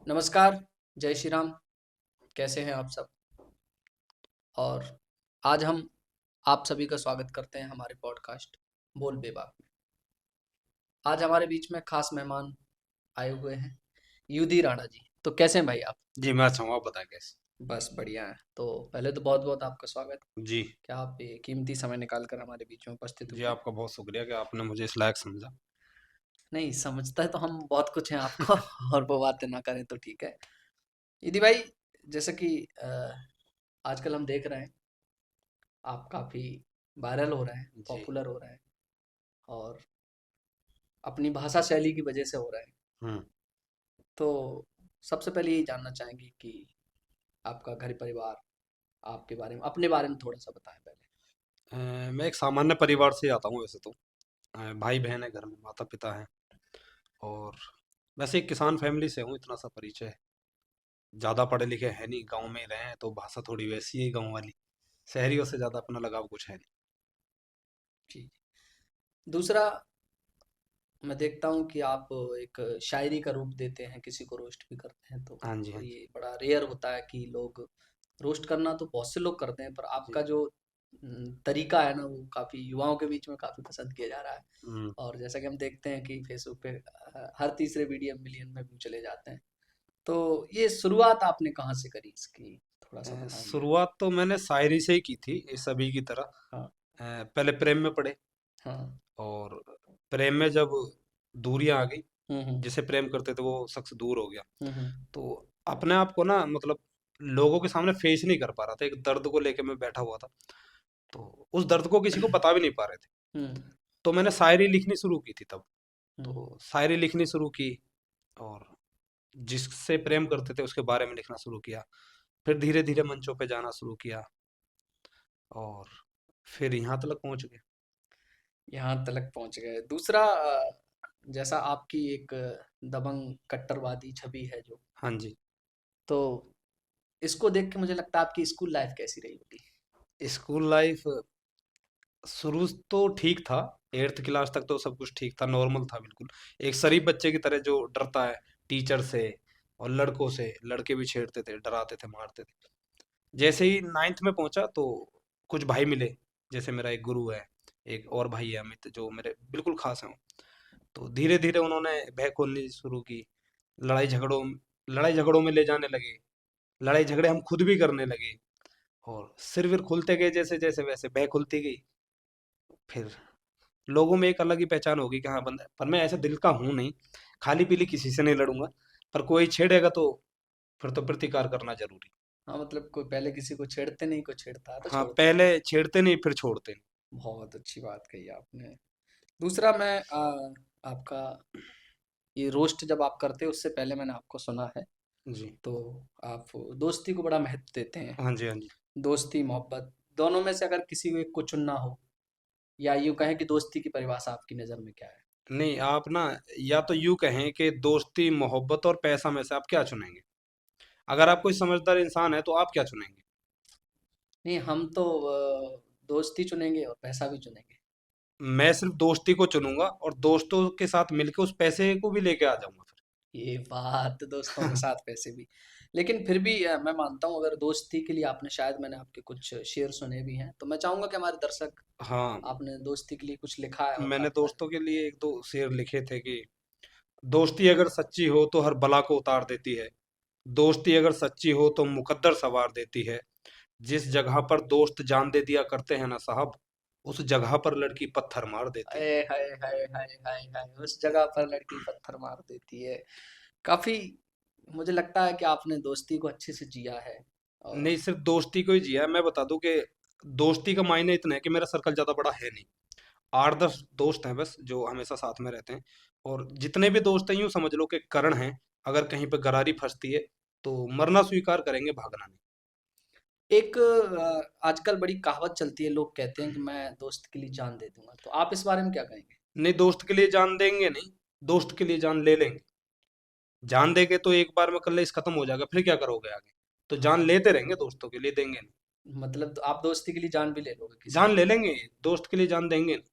नमस्कार, जय श्री राम। कैसे हैं आप सब? और आज हम आप सभी का स्वागत करते हैं हमारे पॉडकास्ट बोल बेबाक में। आज हमारे बीच में खास मेहमान आए हुए हैं, युधि राणा जी। तो कैसे हैं भाई आप? जी, मैं अच्छा हूँ। आप बताएँ कैसे? बस बढ़िया है। तो पहले तो बहुत-बहुत आपका स्वागत जी। कि आप ये कीमती समय निकाल कर हमारे बीच में उपस्थित जी, हुए हैं। आपका बहुत शुक्रिया कि आपने मुझे इस लायक समझा। नहीं, समझता है तो हम बहुत कुछ हैं आपको और वो बातें ना करें तो ठीक है। युधि भाई, जैसे कि आजकल हम देख रहे हैं आप काफ़ी वायरल हो रहे हैं, जी। पॉपुलर हो रहे हैं और अपनी भाषा शैली की वजह से हो रहे हैं। हुँ। तो सबसे पहले यही जानना चाहेंगे कि आपका घर परिवार, आपके बारे में अपने बारे में थोड़ा-सा बताएँ पहले? मैं एक सामान्य परिवार से आता हूँ वैसे तो। भाई-बहन है घर में, माता-पिता हैं और वैसे एक किसान फैमिली से हूँ, इतना सा परिचय है। ज़्यादा पढ़े लिखे हैं नहीं, गाँव में ही रहे हैं तो भाषा थोड़ी वैसी है गाँव वाली। शहरियों से ज़्यादा अपना लगाव कुछ है नहीं। जी। दूसरा, मैं देखता हूँ कि आप एक शायरी का रूप देते हैं, किसी को रोस्ट भी करते हैं, तो हाँ जी, हाँ जी। ये बड़ा रेयर होता है कि लोग रोस्ट करना तो बहुत से लोग करते हैं, पर जी। आपका जो तरीका है ना, वो काफ़ी युवाओं के बीच में काफ़ी पसंद किया जा रहा है। हुँ। और जैसा कि हम देखते हैं कि फेसबुक पे हर तीसरे वीडियो मिलियन में व्यू चले जाते हैं। तो ये शुरुआत आपने कहाँ से करी इसकी? थोड़ा-सा बताएँगे? शुरुआत तो मैंने शायरी से ही की थी, ये सभी की तरह। हाँ, पहले प्रेम में पढ़े हाँ। और प्रेम में जब दूरियाँ आ गई, हुँ, हुँ। जिसे प्रेम करते थे वो शख्स दूर हो गया। हुँ, हुँ। तो अपने आप को ना मतलब लोगों के सामने फेस नहीं कर पा रहा था। एक दर्द को लेके मैं बैठा हुआ था। तो उस दर्द को किसी को बता भी नहीं पा रहे थे। हुँ, तो मैंने शायरी लिखनी शुरू की थी तब। हुँ। तो शायरी लिखनी शुरू की और जिससे प्रेम करते थे उसके बारे में लिखना शुरू किया। फिर धीरे-धीरे मंचों पे जाना शुरू किया और फिर यहाँ तक पहुँच गए। यहाँ तलक पहुँच गए। दूसरा जैसा आपकी एक दबंग कट्टरवादी छवि है जो, हाँ जी। तो इसको देख के मुझे लगता है आपकी स्कूल लाइफ़ कैसी रही होगी? स्कूल लाइफ शुरू तो ठीक था। 8th क्लास तक तो सब कुछ ठीक था, नॉर्मल था बिल्कुल। एक शरीफ बच्चे की तरह जो डरता है टीचर से और लड़कों से, लड़के भी छेड़ते थे, डराते थे, मारते थे। जैसे ही 9th में पहुंचा तो कुछ भाई मिले, जैसे मेरा एक गुरु है, एक और भाई है अमित जो मेरे बिल्कुल खास हैं। तो धीरे धीरे उन्होंने भय खोलनी शुरू की। लड़ाई झगड़ों लड़ाई झगड़ों में ले जाने लगे। लड़ाई झगड़े हम खुद भी करने लगे और सिर विर खुलते गए, जैसे जैसे वैसे भय खुलती गई। फिर लोगों में एक अलग ही पहचान होगी कि हाँ बंदा, पर मैं ऐसा दिल का हूं नहीं, खाली पीली किसी से नहीं लड़ूंगा, पर कोई छेड़ेगा तो फिर तो प्रतिकार करना जरूरी। हाँ, मतलब कोई पहले किसी को छेड़ते नहीं, कोई छेड़ता है तो हाँ, छोड़ते नहीं। पहले छेड़ते नहीं फिर छोड़ते नहीं। बहुत अच्छी बात कही आपने। दूसरा मैं आपका ये रोस्ट जब आप करते हो उससे पहले मैंने आपको सुना है, जी। तो आप दोस्ती को बड़ा महत्व देते हैं। हाँ जी, हाँ जी। दोस्ती, मोहब्बत दोनों में से अगर किसी को एक को चुनना हो या यूँ कहें कि दोस्ती की परिभाषा आपकी नज़र में क्या है? नहीं, आप ना या तो यूं कहें कि दोस्ती मोहब्बत और पैसा में से आप क्या चुनेंगे? अगर आप कोई समझदार इंसान है तो आप क्या चुनेंगे? नहीं, हम तो दोस्ती चुनेंगे और पैसा भी चुनेंगे। मैं सिर्फ दोस्ती को चुनूंगा और दोस्तों के साथ मिलकर उस पैसे को भी लेके आ जाऊंगा ये बात दोस्तों के फिर। साथ पैसे भी। लेकिन फिर भी मैं मानता हूँ अगर दोस्ती के लिए आपने शायद मैंने आपके कुछ शेर सुने भी हैं, तो मैं चाहूँगा कि हमारे दर्शक हाँ, आपने दोस्ती के लिए कुछ लिखा है और मैंने काफ़ी दोस्तों के लिए एक दो शेर लिखे थे कि दोस्ती अगर सच्ची हो तो हर बला को उतार देती है। दोस्ती अगर सच्ची हो तो मुकद्दर सवार देती है। जिस जगह पर दोस्त जान दे दिया करते हैं ना साहब, उस जगह पर लड़की पत्थर मार देती है। हाय हाय हाय हाय हाय हाय उस जगह पर लड़की पत्थर मार देती है। काफ़ी मुझे लगता है कि आपने दोस्ती को अच्छे से जिया है और नहीं, सिर्फ दोस्ती को ही जिया है। मैं बता दूं कि दोस्ती का मायने इतना है कि मेरा सर्कल ज्यादा बड़ा है नहीं। 8-10 दोस्त हैं बस जो हमेशा साथ में रहते हैं। और जितने भी दोस्त हैं यूं समझ लो कि करण हैं। अगर कहीं पे गरारी फंसती है तो मरना स्वीकार करेंगे, भागना नहीं। एक आजकल बड़ी कहावत चलती है, लोग कहते हैं कि मैं दोस्त के लिए जान दे दूंगा, तो आप इस बारे में क्या कहेंगे? नहीं, दोस्त के लिए जान देंगे नहीं, दोस्त के लिए जान ले लेंगे। जान देंगे तो एक बार में कलेश खत्म हो जाएगा, फिर क्या करोगे आगे? तो जान हाँ, लेते रहेंगे, दोस्तों के लिए देंगे नहीं। मतलब तो आप दोस्ती के लिए जान भी ले लोगे किसी जान की? ले लेंगे, दोस्त के लिए जान देंगे नहीं।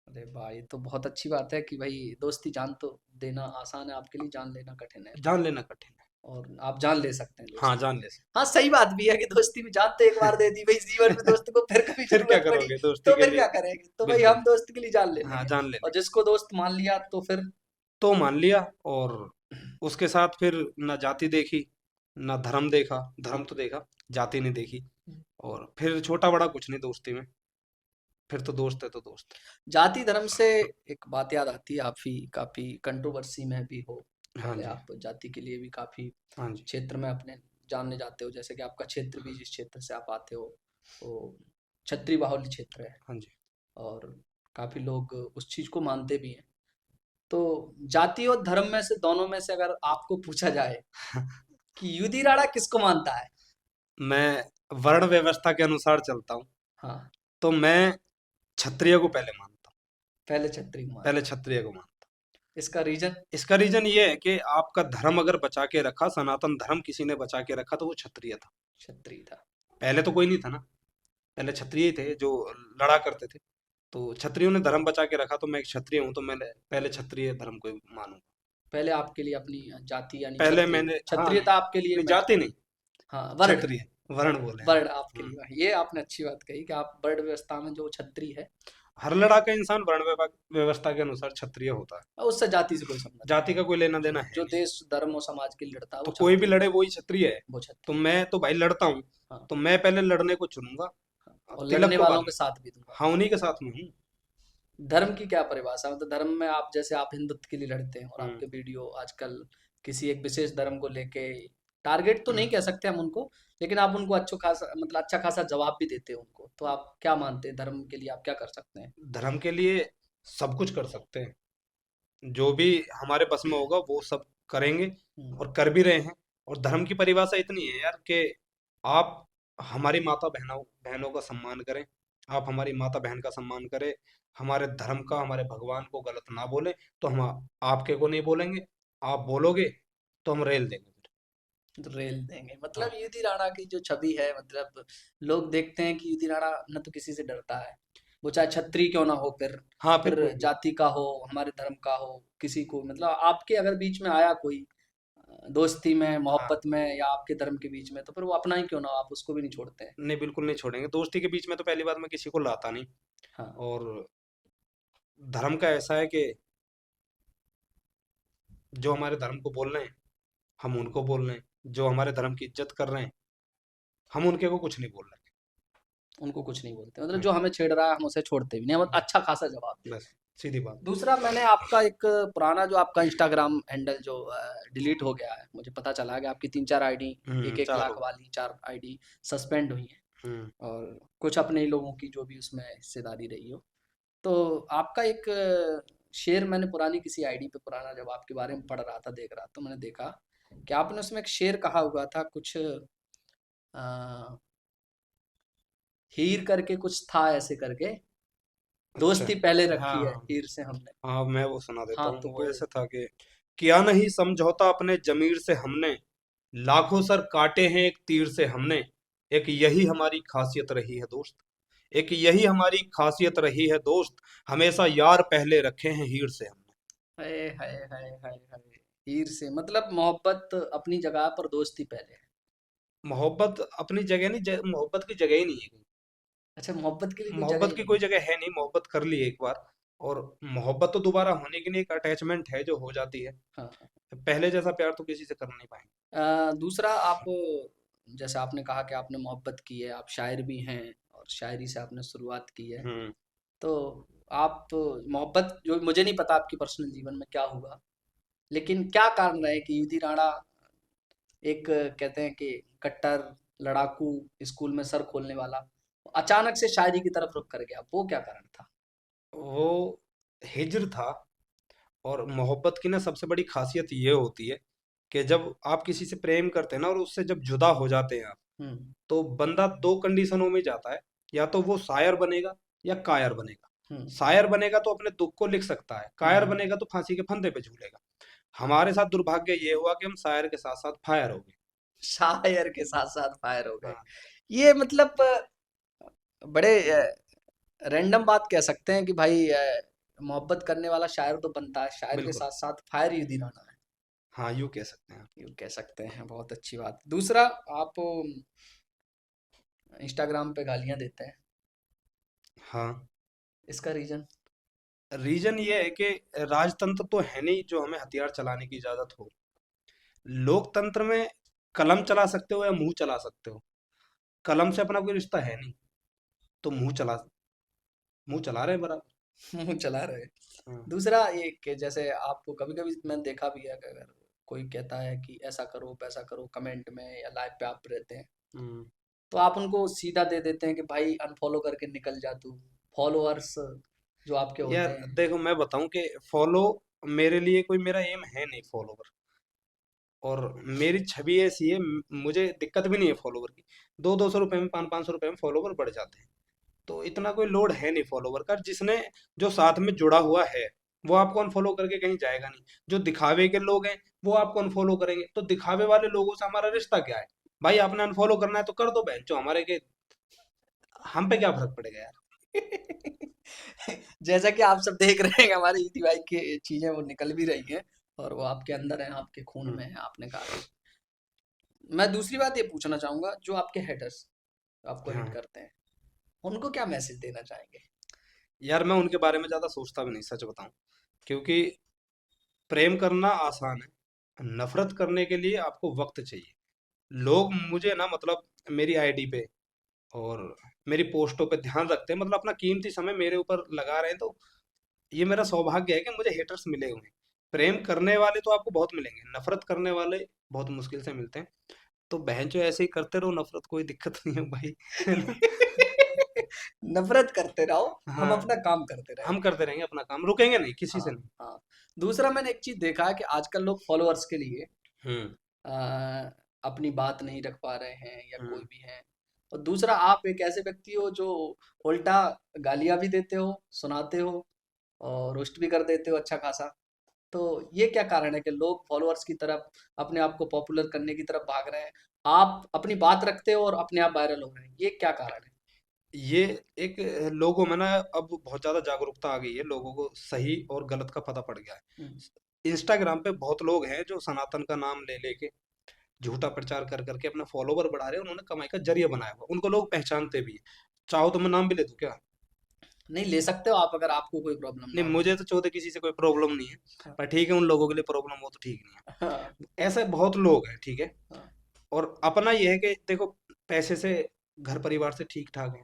अरे भाई, तो बहुत अच्छी बात है कि भाई दोस्ती जान तो देना आसान है, आपके लिए जान लेना कठिन है। जान लेना कठिन है। और आप जान ले सकते हैं हाँ, दोस्ती में। जान ले सकते। हाँ, सही बात भी है कि दोस्ती में जान तो एक बार दे दी भाई, जीवन में दोस्त को फिर कभी फिर क्या ज़रूरत पड़ी करोगे दोस्ती तो के फिर लिए? क्या करेंगे? तो भाई बिल्कुल। हम दोस्त के लिए जान ले हाँ, लेंगे, जान ले और लेंगे। जिसको दोस्त मान लिया तो फिर तो मान लिया, और उसके साथ फिर ना जाति देखी, ना धर्म देखा, धर्म तो देखा, जाति नहीं देखी, और फिर छोटा-बड़ा कुछ नहीं दोस्ती में, फिर तो दोस्त है तो दोस्त जाति धर्म से एक बात याद आती है, आप ही काफ़ी कंट्रोवर्सी में भी हो, है। हाँ पहले जी, आप जाति के लिए भी काफ़ी हाँ जी, क्षेत्र में अपने जानने जाते हो, जैसे कि आपका क्षेत्र भी जिस क्षेत्र से आप आते हो, वो क्षत्रिय बाहुल्य क्षेत्र है, हाँ जी। और काफ़ी लोग उस चीज़ को मानते भी हैं। तो जाति और धर्म में से, दोनों में से अगर आपको पूछा जाए कि यूदी राणा किसको मानता है? मैं वर्ण व्यवस्था के अनुसार चलता हूँ, हाँ, तो मैं क्षत्रिय को पहले मानता हूँ, पहले क्षत्रिय को पहले मानते हैं। क्षत्रिय को मानता इसका रीज़न? हूँ। इसका रीज़न ये है कि आपका धर्म अगर बचा के रखा, सनातन धर्म किसी ने बचा के रखा, तो वो क्षत्रिय था। क्षत्रिय था। पहले तो कोई नहीं था ना, पहले क्षत्रिय ही थे जो लड़ा करते थे। तो क्षत्रियों ने धर्म बचा के रखा, तो मैं एक क्षत्रिय हूँ, तो मैंने पहले क्षत्रिय धर्म को ही मानूंगा। पहले आपके लिए अपनी जाति यानी पहले क्षत्रिय, मैंने, हाँ, क्षत्रियता आपके लिए नहीं महत्व, जाति नहीं, हाँ, वर्ण, क्षत्रिय, वर्ण बोले हैं। वर्ण आपके हम्म। लिए, ये आपने अच्छी बात कही कि आप वर्ण व्यवस्था में जो क्षत्रिय है, हर लड़ाका इंसान वर्ण व्यवस्था के अनुसार क्षत्रिय होता है। और उससे जाति से कोई संबंध जाति का कोई लेना नहीं। देना है जो नहीं। देश धर्म और समाज के लिए लड़ता है तो वो कोई भी क्षत्रिय, लड़े वही क्षत्रिय है। वो तो क्षत्रिय। मैं तो भाई लड़ता हूँ, हाँ, तो मैं पहले लड़ने को चुनूंगा। अब और तिलक लड़ने को बाद वालों में, के साथ भी दूंगा। हाँ, उन्हीं के साथ में हूँ। धर्म की क्या परिभाषा, मतलब धर्म में आप, जैसे आप हिंदुत्व के लिए लड़ते हैं और हम्म, आपके वीडियो आजकल किसी एक विशेष धर्म को लेके, टारगेट तो नहीं कह सकते हम उनको, लेकिन आप उनको अच्छा खासा, मतलब अच्छा खासा जवाब भी देते हैं उनको, तो आप क्या मानते हैं धर्म के लिए आप क्या कर सकते हैं? धर्म के लिए सब कुछ कर सकते हैं, जो भी हमारे बस में होगा वो सब करेंगे, हम्म, और कर भी रहे हैं। और धर्म की परिभाषा इतनी है यार कि आप हमारी माता बहनों बहनों का सम्मान करें, आप हमारी माता बहन का सम्मान करें, हमारे धर्म का, हमारे भगवान को गलत ना बोले, तो हम आपके को नहीं बोलेंगे, आप बोलोगे तो हम रेल देंगे फिर। रेल देंगे, हाँ, मतलब युधि राणा की जो छवि है, मतलब लोग देखते हैं कि युधि राणा न तो किसी से डरता है, वो चाहे क्षत्रिय क्यों ना हो, हाँ, फिर फिर कोई भी। जाति का हो, हमारे धर्म का हो, किसी को, मतलब आपके अगर बीच में आया कोई दोस्ती में, हाँ, मोहब्बत में, या आपके धर्म के बीच में, तो फिर वो अपना ही क्यों ना हो, आप उसको भी नहीं छोड़ते हैं। नहीं, बिल्कुल नहीं छोड़ेंगे। दोस्ती के बीच में तो पहली बात मैं किसी को लाता नहीं। हाँ, और धर्म का ऐसा है कि जो हमारे धर्म को बोल रहे हैं, हम उनको बोल रहे हैं, जो हमारे धर्म की इज्जत कर रहे हैं, हम उनके को कुछ नहीं बोल रहे। उनको कुछ नहीं बोलते, मतलब हाँ, जो हमें छेड़ रहा है हम उसे छोड़ते भी नहीं, हम बस, अच्छा खासा जवाब देते बस हैं। सीधी बात। दूसरा, मैंने आपका एक पुराना जो आपका इंस्टाग्राम हैंडल जो डिलीट हो गया है, मुझे पता चला कि आपकी 3-4 आईडी, एक एक चार लाख हो। वाली 4 आईडी सस्पेंड हुई हैं, हम्म। और कुछ अपने ही लोगों की जो भी उसमें हिस्सेदारी रही हो। तो आपका एक शेर मैंने पुरानी किसी आईडी पे, पुराना जब आपके बारे में पढ़ रहा था, देख रहा, तो मैंने देखा कि आपने उसमें एक शेर कहा हुआ था कुछ, हीर करके कुछ था ऐसे करके, अच्छा। दोस्ती पहले हाँ, रखी है हाँ, हीर से हमने। हाँ, मैं वो सुना देता हाँ, हूँ। तो वो वो, ऐसे था कि किया नहीं समझौता अपने जमीर से हमने, लाखों सर काटे हैं एक तीर से हमने, एक यही हमारी खासियत रही है दोस्त, एक यही हमारी खासियत रही है दोस्त, हमेशा यार पहले रखे हैं हीर से हमने। हाय हाय हाय हाय हाय, हीर से मतलब मोहब्बत अपनी जगह पर, दोस्ती पहले है। मोहब्बत अपनी जगह नहीं, मोहब्बत की जगह ही नहीं है कहीं। अच्छा, मोहब्बत के लिए कोई जगह मोहब्बत ही की नहीं कोई है। जगह है नहीं, मोहब्बत कर ली एक बार, और मोहब्बत तो दोबारा होने के लिए एक अटैचमेंट है जो हो जाती है। हाँ, हाँ। पहले जैसा प्यार तो किसी से कर नहीं पाएंगे। दूसरा, आप जैसे आपने कहा कि आपने मोहब्बत की है, आप शायर भी हैं और शायरी से आपने शुरुआत की है, हम्म। तो आप मोहब्बत, जो मुझे नहीं पता आपकी पर्सनल जीवन में क्या हुआ, लेकिन क्या कारण रहे कि युधि राणा एक, कहते हैं कि कट्टर लड़ाकू, स्कूल में सर खोलने वाला, अचानक से शायरी की तरफ रुख कर गया, वो क्या कारण था? वो हिज्र था। और मोहब्बत की ना सबसे बड़ी खासियत ये होती है कि जब आप किसी से प्रेम करते हैं ना, और उससे जब जुदा हो जाते हैं आप, हम्म, तो बंदा दो कंडीशनों में जाता है, या तो वो शायर बनेगा या कायर बनेगा। हम्म, शायर बनेगा तो अपने दुख को लिख सकता है, कायर हम्म। बनेगा तो फांसी के फंदे पे झूलेगा। हमारे साथ दुर्भाग्य ये हुआ कि हम शायर के साथ साथ फायर हो गए। शायर के साथ साथ फायर हो गए, हाँ, ये मतलब बड़े रैंडम बात कह सकते हैं कि भाई मोहब्बत करने वाला शायर तो बनता है, शायर के बिल्कुल। साथ साथ फायर युधि राणा है। हाँ, यूँ कह सकते हैं आप। यूँ कह सकते हैं, बहुत अच्छी बात। दूसरा, आप इंस्टाग्राम पे गालियाँ देते हैं, हाँ, इसका रीज़न? रीज़न ये है कि राजतंत्र तो है नहीं जो हमें हथियार चलाने की इजाज़त हो। लोकतंत्र में कलम चला सकते हो या मुँह चला सकते हो। कलम से अपना कोई रिश्ता है नहीं, तो मुँह चला रहे हैं बराबर। मुँह चला रहे हैं। हाँ। दूसरा ये कि जैसे आपको कभी-कभी मैंने देखा भी है कि अगर कोई कहता है कि ऐसा करो, वैसा करो कमेंट में या लाइव पे आप रहते हैं, हुँ। तो आप उनको सीधा दे देते हैं कि भाई अनफ़ॉलो करके निकल जा तू। फॉलोअर्स जो आपके होते यार हैं। देखो, मैं बताऊँ कि फ़ॉलो मेरे लिए कोई मेरा एम है नहीं फ़ॉलोवर। और मेरी छवि ऐसी है, मुझे दिक्कत भी नहीं है फॉलोवर की। 200-200 रुपए में, 500-500 रुपए में फॉलोवर बढ़ जाते हैं। तो इतना कोई लोड है नहीं फॉलोवर का। जिसने जो साथ में जुड़ा हुआ है, वो आपको अनफॉलो करके कहीं जाएगा नहीं। जो दिखावे के लोग हैं, वो आपको अनफॉलो करेंगे। तो दिखावे वाले लोगों से हमारा रिश्ता क्या है? भाई आपने अनफॉलो करना है तो कर दो, बहन जो हमारे के हम पे क्या फर्क पड़ेगा यार। जैसा कि आप सब देख रहे हैं कि हमारे यूटी भाई की चीज़ें वो निकल भी रही हैं और वो आपके अंदर हैं, आपके खून हम्म। में है, आपने कहा। मैं दूसरी बात ये पूछना चाहूँगा, जो आपके हेटर्स आपको हिट हाँ करते हैं, उनको क्या मैसेज देना चाहेंगे? यार, मैं उनके बारे में ज्यादा सोचता भी नहीं, सच बताऊं। क्योंकि प्रेम करना आसान है, नफरत करने के लिए आपको वक्त चाहिए। लोग मुझे ना मतलब मेरी आईडी पे और मेरी पोस्टों पे ध्यान रखते हैं, मतलब अपना कीमती समय मेरे ऊपर लगा रहे हैं। तो ये मेरा सौभाग्य है कि मुझे हेटर्स मिले हुए हैं। प्रेम करने वाले तो आपको बहुत मिलेंगे, नफरत करने वाले बहुत मुश्किल से मिलते हैं। तो बहन जो ऐसे ही करते रहो नफरत, कोई दिक्कत नहीं है भाई। है ना? नफ़रत करते रहो, हम हाँ, अपना काम करते हम रहेंगे। करते रहेंगे अपना काम, रुकेंगे नहीं किसी से हाँ, नहीं। हाँ। दूसरा मैंने एक चीज़ देखा है कि आजकल लोग फॉलोअर्स के लिए हम्म। अ, अपनी बात नहीं रख पा रहे हैं या कोई हम्म। भी है। और दूसरा, आप एक ऐसे व्यक्ति हो जो उल्टा गालियाँ भी देते हो, सुनाते हो और रोस्ट भी कर देते हो अच्छा खासा। तो ये क्या कारण है कि लोग फॉलोअर्स की तरफ, अपने आप को पॉपुलर करने की तरफ भाग रहे हैं? आप अपनी बात रखते हो और अपने आप वायरल हो रहे हैं। ये क्या कारण है? ये एक लोगों में ना अब बहुत ज्यादा जागरूकता आ गई है, लोगों को सही और गलत का पता पड़ गया है। हुँ, इंस्टाग्राम पे बहुत लोग हैं जो सनातन का नाम ले लेके झूठा प्रचार कर करके अपना फॉलोवर बढ़ा रहे हैं। उन्होंने कमाई का जरिया बनाया हुआ, उनको लोग पहचानते भी हैं। चाहो तो मैं नाम भी ले दूं क्या? नहीं ले सकते हो आप, अगर आपको कोई प्रॉब्लम नहीं, ना हो मुझे तो। तो चौथे किसी से कोई प्रॉब्लम नहीं है। हाँ, पर ठीक है, उन लोगों के लिए प्रॉब्लम हो तो ठीक नहीं हाँ, है। ऐसे बहुत लोग हैं, ठीक है। हाँ। और अपना ये है कि देखो, पैसे से, घर परिवार से ठीक ठाक है।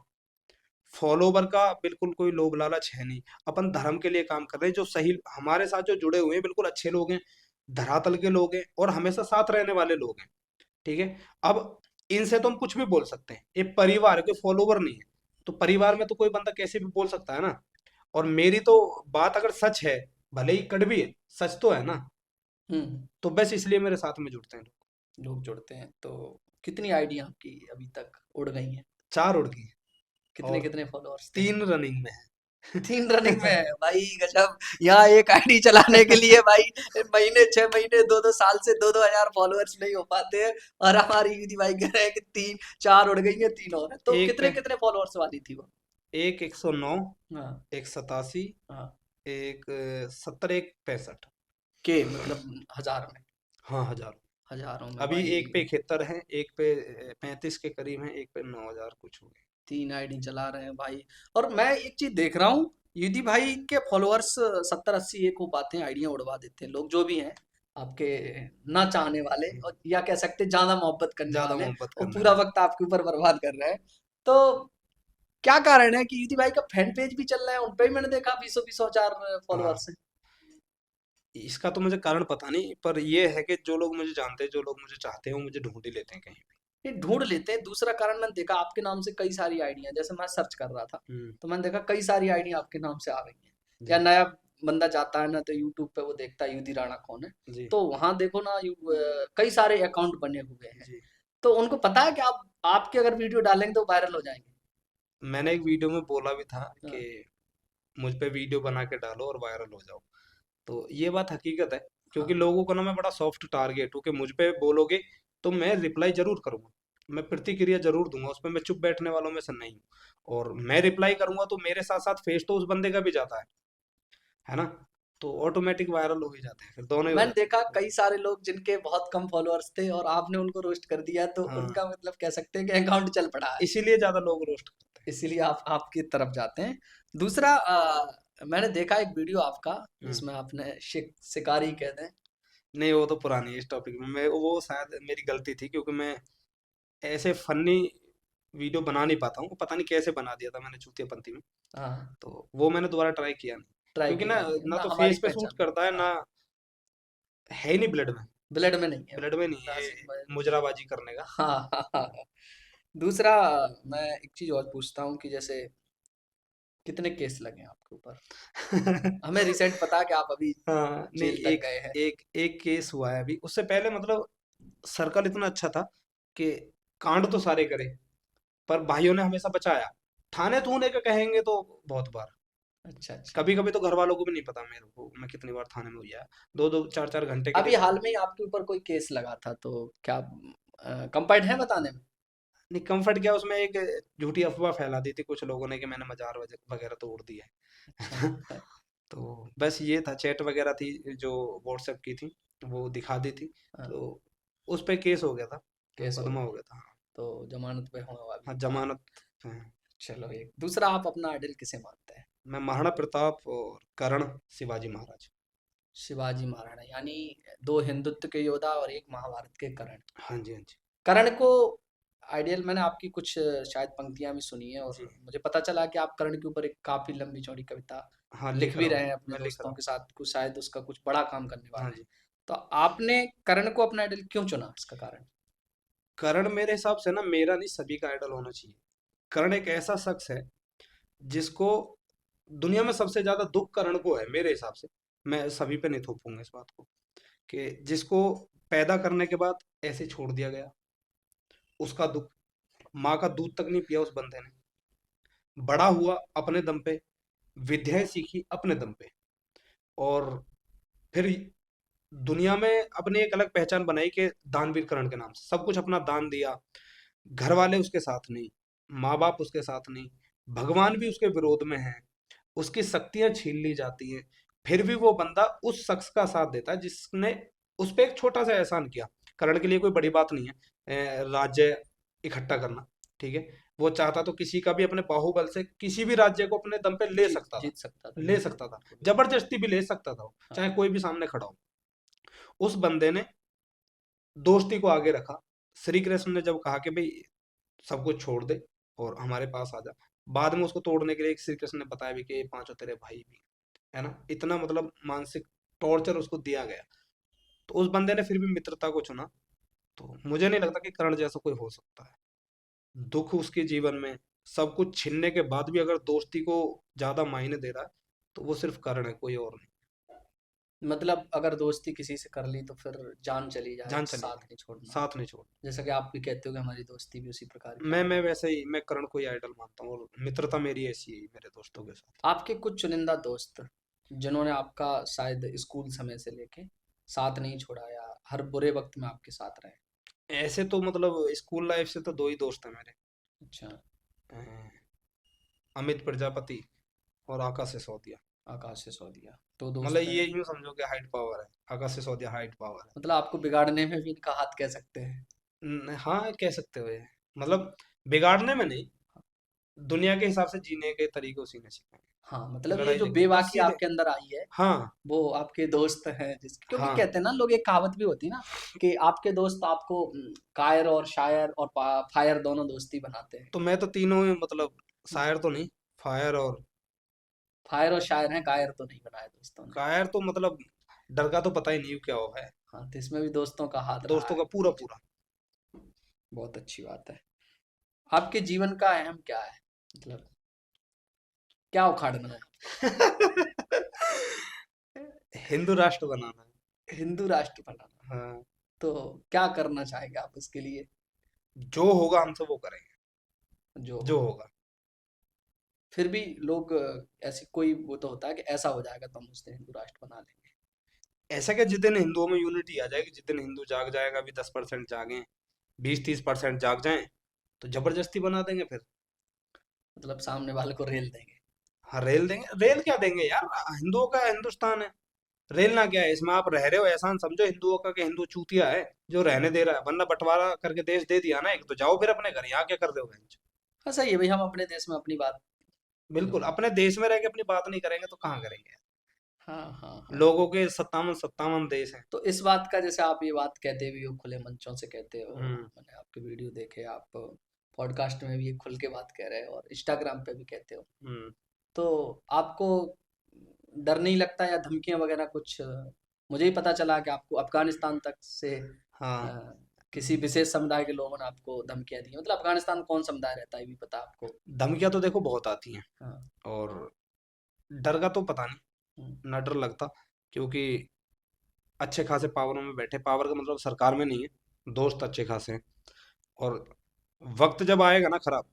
फॉलोवर का बिल्कुल कोई लोभ लालच है नहीं। अपन धर्म के लिए काम कर रहे हैं। जो सही हमारे साथ जो जुड़े हुए हैं, बिल्कुल अच्छे लोग हैं, धरातल के लोग हैं और हमेशा साथ रहने वाले लोग हैं। ठीक है। अब इनसे तो हम कुछ भी बोल सकते हैं, ये परिवार है, कोई फॉलोवर नहीं है। तो परिवार में तो कोई बंदा कैसे भी बोल सकता है ना। और मेरी तो बात अगर सच है, भले ही कड़वी है, सच तो है ना। हुँ, तो बस इसलिए मेरे साथ में जुड़ते हैं लोग। लोग जुड़ते हैं। तो कितनी आईडी आपकी अभी तक उड़ गई हैं? 4 उड़ गई और कितने-कितने फॉलोअर्स थे? 3 रनिंग में 3 रनिंग में है। है, भाई गज़ब! यहाँ एक आईडी चलाने के लिए भाई महीने 6 महीने 2-2 साल से 2-2 हज़ार फॉलोअर्स नहीं हो पाते हैं और हमारी युति भाई कह रहे हैं कि 3 4 उड़ गई हैं, 3 और हैं। तो एक कितने-कितने फॉलोअर्स वाली थी वो? एक 109, हाँ, एक 87, हाँ। एक 70, एक 65। के मतलब हज़ार में? हाँ, हजारों। हज़ारों में अभी एक पे भाई। 71 है, एक पे 35 के करीब है, एक पे 9,000 कुछ हो गए। 3 आईडी चला रहे हैं भाई। और मैं एक चीज देख रहा हूँ, युधि भाई के फॉलोअर्स 70-80 एक हो पाते हैं, आईडियां उड़वा देते हैं लोग जो भी हैं आपके ना चाहने वाले, और या कह सकते हैं ज्यादा मोहब्बत करने ज्यादा वाले, मोहब्बत वो करने पूरा वाले। वक्त आपके ऊपर बर्बाद कर रहे हैं। तो क्या कारण है कि युधि भाई का फैन पेज भी चल रहा है, उन पे भी मैंने देखा 20-20 हजार हाँ, फॉलोअर्स हैं। इसका तो मुझे कारण पता नहीं, पर ये है कि जो लोग मुझे जानते हैं, जो लोग मुझे चाहते हैं, वो मुझे ढूंढ ही लेते हैं कहीं ये ढूंढ लेते हैं। दूसरा कारण मैंने देखा, आपके नाम से कई सारी आईडियां, जैसे मैं सर्च कर रहा था भी। तो मैंने देखा कई सारी आईडियां आपके नाम से आ रही हैं। या जी। नया बंदा जाता है ना तो यूट्यूब पे वो देखता है युधि राणा कौन है, जी। तो वहां देखो ना कई सारे अकाउंट बने हुए हैं। जी। तो उनको पता है कि आप आपके अगर वीडियो डालेंगे तो वायरल हो जाएंगे। मैंने एक वीडियो में बोला भी था कि हाँ, मुझ पे वीडियो बना के डालो और वायरल हो जाओ। तो ये बात हकीकत है। क्योंकि हाँ। लोगों को ना मैं बड़ा सॉफ्ट टारगेट हूँ कि मुझ पे बोलोगे तो मैं रिप्लाई जरूर करूंगा, मैं प्रतिक्रिया जरूर दूंगा उस पर। मैं चुप बैठने वालों में से नहीं हूँ। और मैं रिप्लाई करूंगा तो मेरे साथ साथ फेस तो उस बंदे का भी जाता है ना। तो ऑटोमेटिक वायरल हो ही जाते हैं, फिर दोनों ही हो मैंने जाते देखा हैं। कई सारे लोग जिनके बहुत कम फॉलोअर्स थे और आपने उनको रोस्ट कर दिया, तो हाँ, उनका मतलब कह सकते हैं कि अकाउंट चल पड़ा है। इसीलिए ज्यादा लोग रोस्ट करते इसीलिए आप आपकी तरफ जाते हैं। दूसरा, मैंने देखा एक वीडियो आपका हैं। जिसमें आपने शिकारी कह दें। नहीं, वो तो पुरानी है, इस टॉपिक में मैं, वो शायद मेरी गलती थी, क्योंकि मैं ऐसे फनी वीडियो बना नहीं पाता हूँ, पता नहीं कैसे बना दिया था मैंने चूतियापंती में। हाँ, तो वो मैंने दोबारा ट्राई किया नहीं, ट्राई क्योंकि ना किया नहीं है ना ना, तो हमारी फेस पे सूट पहचान। करता है, हाँ, ना है ही नहीं ब्लड में। ब्लड में नहीं है ब्लड वो, में नहीं है नासिक में। मुजराबाजी करने का। हाँ, हाँ, हाँ, हाँ। दूसरा, मैं एक चीज और पूछता हूँ कि जैसे कितने केस लगे हैं आपके ऊपर? हमें रिसेंट पता है कि आप अभी हाँ, नहीं, जेल तक एक गए हैं। एक एक केस हुआ है अभी, उससे पहले मतलब सर्कल इतना अच्छा था कि कांड तो सारे करे, पर भाइयों ने हमेशा बचाया। थाने थूने का कहेंगे तो बहुत बार, अच्छा, अच्छा। कभी कभी तो घर वालों को भी नहीं पता मेरे को मैं कितनी बार थाने में गया, दो दो चार चार घंटे के लिए अभी हाल थाने। में ही आपके ऊपर कोई केस लगा था, तो क्या कंफर्ट है बताने में? नहीं, कंफर्ट क्या, उसमें एक झूठी अफवाह फैला दी थी कुछ लोगों ने कि मैंने मजार वगैरह तोड़ दी अच्छा। है। तो बस ये था, चैट वगैरह थी जो व्हाट्सएप की थी, वो दिखा दी थी। हाँ, तो उस पे केस हो गया था, केस हो मुकदमा गया, हो गया था। हाँ, तो जमानत पे हो अभी। हाँ, जमानत। हाँ, चलो, एक दूसरा, आप अपना आइडल किसे मानते हैं? मैं महाराणा प्रताप और कर्ण शिवाजी महाराज। शिवाजी महाराणा, यानी दो हिंदुत्व के योद्धा और एक महाभारत के कर्ण। हाँ जी, हाँ जी। कर्ण को आइडियल, मैंने आपकी कुछ शायद पंक्तियां भी सुनी है और जी, मुझे पता चला कि आप कर्ण के ऊपर एक काफी लंबी चौड़ी कविता हाँ, लिख लिख भी रहा रहे हूँ, हैं अपने मैं लिख रहा दोस्तों हूँ। के साथ, कुछ शायद उसका कुछ बड़ा काम करने हाँ वाले हैं। जी। तो आपने कर्ण को अपना आइडल क्यों चुना, इसका कारण? कर्ण मेरे हिसाब से ना मेरा नहीं, सभी का आइडल होना चाहिए। कर्ण एक ऐसा शख्स है जिसको दुनिया में सबसे ज्यादा दुख कर्ण को है मेरे हिसाब से। मैं सभी पे नहीं थोपूंगा इस बात को, कि जिसको पैदा करने के बाद ऐसे छोड़ दिया गया, उसका दुख, माँ का दूध तक नहीं पिया उस बंदे ने, बड़ा हुआ अपने दम पे, विद्याएं सीखी अपने दम पे, और फिर दुनिया में अपनी एक अलग पहचान बनाई कि दानवीर कर्ण के नाम से सब कुछ अपना दान दिया। घर वाले उसके साथ नहीं, माँ बाप उसके साथ नहीं, भगवान भी उसके विरोध में है, उसकी शक्तियां छीन ली जाती हैं, फिर भी वो बंदा उस शख्स का साथ देता है जिसने उस पे एक छोटा सा एहसान किया। करण के लिए कोई बड़ी बात नहीं है राज्य इकट्ठा करना, ठीक है। वो चाहता तो किसी का भी अपने बाहुबल से किसी भी राज्य को अपने दम पे ले जीत सकता था, जीत सकता था, ले बिल्कुल सकता था, बिल्कुल बिल्कुल। जबरदस्ती भी ले सकता था वो, हाँ, चाहे कोई भी सामने खड़ा हो। उस बंदे ने दोस्ती को आगे रखा। श्री कृष्ण ने जब कहा कि भाई सब कुछ छोड़ दे और हमारे पास आ जा, बाद में उसको तोड़ने के लिए श्री कृष्ण ने बताया भी कि ये पांचों तेरे भाई भी है ना, इतना मतलब मानसिक टॉर्चर उसको दिया गया। तो उस बंदे ने फिर भी मित्रता को चुना। तो मुझे नहीं लगता कि कर्ण जैसा कोई हो सकता है। दुख उसके जीवन में, सब कुछ छीनने के बाद भी अगर दोस्ती को ज्यादा मायने दे रहा है, तो वो सिर्फ कर्ण है, कोई और नहीं। मतलब अगर दोस्ती किसी से कर ली तो फिर जान चली जाए, जान चली साथ जाए, नहीं छोड़ना। साथ नहीं छोड़। जैसा कि आप भी कहते हो कि हमारी दोस्ती भी उसी प्रकार की मैं है। वैसे ही, मैं कर्ण को ही आइडल मानता हूँ, और मित्रता मेरी ऐसी है मेरे दोस्तों के साथ। आपके कुछ चुनिंदा दोस्त जिन्होंने आपका शायद स्कूल समय से लेके साथ नहीं छोड़ा, या हर बुरे वक्त में आपके साथ रहे? ऐसे तो मतलब स्कूल लाइफ से तो दो ही दोस्त हैं मेरे, अच्छा। अ, अमित प्रजापति और आकाश सिसोदिया। आकाश सिसोदिया, दो मतलब दोस्त हैं। ये यूं समझो कि हाइट पावर है, आकाश सिसोदिया हाइट पावर है। मतलब आपको बिगाड़ने में भी इनका हाथ कह सकते हैं। हाँ, कह सकते हो ये, मतलब बिगाड़ने में नहीं, दुनिया के हिसाब से जीने के तरीके उसी ने सिखाए, हाँ, मतलब ये लड़ाई जो झगड़े बस बेबाकी सीधे। आपके अंदर आई है, हाँ, वो आपके दोस्त हैं, जिसकी, क्योंकि हाँ, कहते हैं ना लोग, एक कहावत भी होती है ना कि आपके दोस्त आपको कायर और शायर और फायर दोनों दोस्ती बनाते हैं। तो मैं तो तीनों ही, मतलब शायर तो नहीं, फायर और फायर और शायर हैं, कायर तो नहीं बनाए दोस्तों ने। कायर, तो मतलब डर का तो पता ही नहीं क्या हुआ है। हाँ, तो इसमें भी दोस्तों का हाथ रहा दोस्तों है। का पूरा पूरा। बहुत अच्छी बात है। आपके जीवन का अहम क्या है, मतलब क्या उखाड़ना है? हिंदू राष्ट्र बनाना हिंदू राष्ट्र बनाना। है। हाँ, तो क्या करना चाहेंगे आप उसके लिए? जो होगा हमसे वो करेंगे, जो जो होगा। होगा। फिर भी लोग ऐसी कोई वो तो होता है कि ऐसा हो जाएगा तो हम उस दिन हिंदू राष्ट्र बना लेंगे। ऐसा क्या, जिस दिन हिंदुओं में यूनिटी आ जाएगी, जिस दिन हिंदू जाग जाएगा, अभी 10% जागे, 20-30% जाग जाएं, तो जबरदस्ती बना देंगे फिर। मतलब सामने वाले को रेल देंगे। हाँ, रेल देंगे, रेल क्या देंगे यार, हिंदुओं का हिंदुस्तान है, रेलना क्या है इसमें? आप रह रहे हो एहसान समझो हिंदुओं का कि हिंदू चूतिया है जो रहने दे रहा है, वरना बंटवारा करके देश दे दिया ना एक, तो जाओ फिर अपने घर, यहाँ क्या कर रहे हो बहन? हाँ सही है भाई, हम अपने देश में अपनी बात बिल्कुल, जो। अपने देश में रह के अपनी बात नहीं करेंगे तो कहाँ करेंगे? हाँ हाँ हाँ। लोगों के सत्तावन सत्तावन देश हैं। तो इस बात का, जैसे आप ये बात कहते भी हो, खुले मंचों से कहते हो, हम्म। मैंने आपके वीडियो देखे, आप पॉडकास्ट में भी ये खुल के बात कह रहे हो और इंस्टाग्राम पे भी कहते हो, हम्म। तो आपको डर नहीं लगता या धमकियां वगैरह कुछ? मुझे ही पता चला कि आपको अफगानिस्तान तक से हाँ। किसी विशेष समुदाय के लोगों ने आपको धमकियां दी, मतलब अफगानिस्तान कौन समुदाय रहता है ये भी पता आपको? धमकियां तो देखो बहुत आती हैं, हाँ। और डर का तो पता हम्म, नहीं, ना डर लगता, क्योंकि अच्छे खासे पावरों में बैठे, पावर का मतलब सरकार में नहीं है, दोस्त अच्छे खासे हैं। और वक्त जब आएगा ना खराब,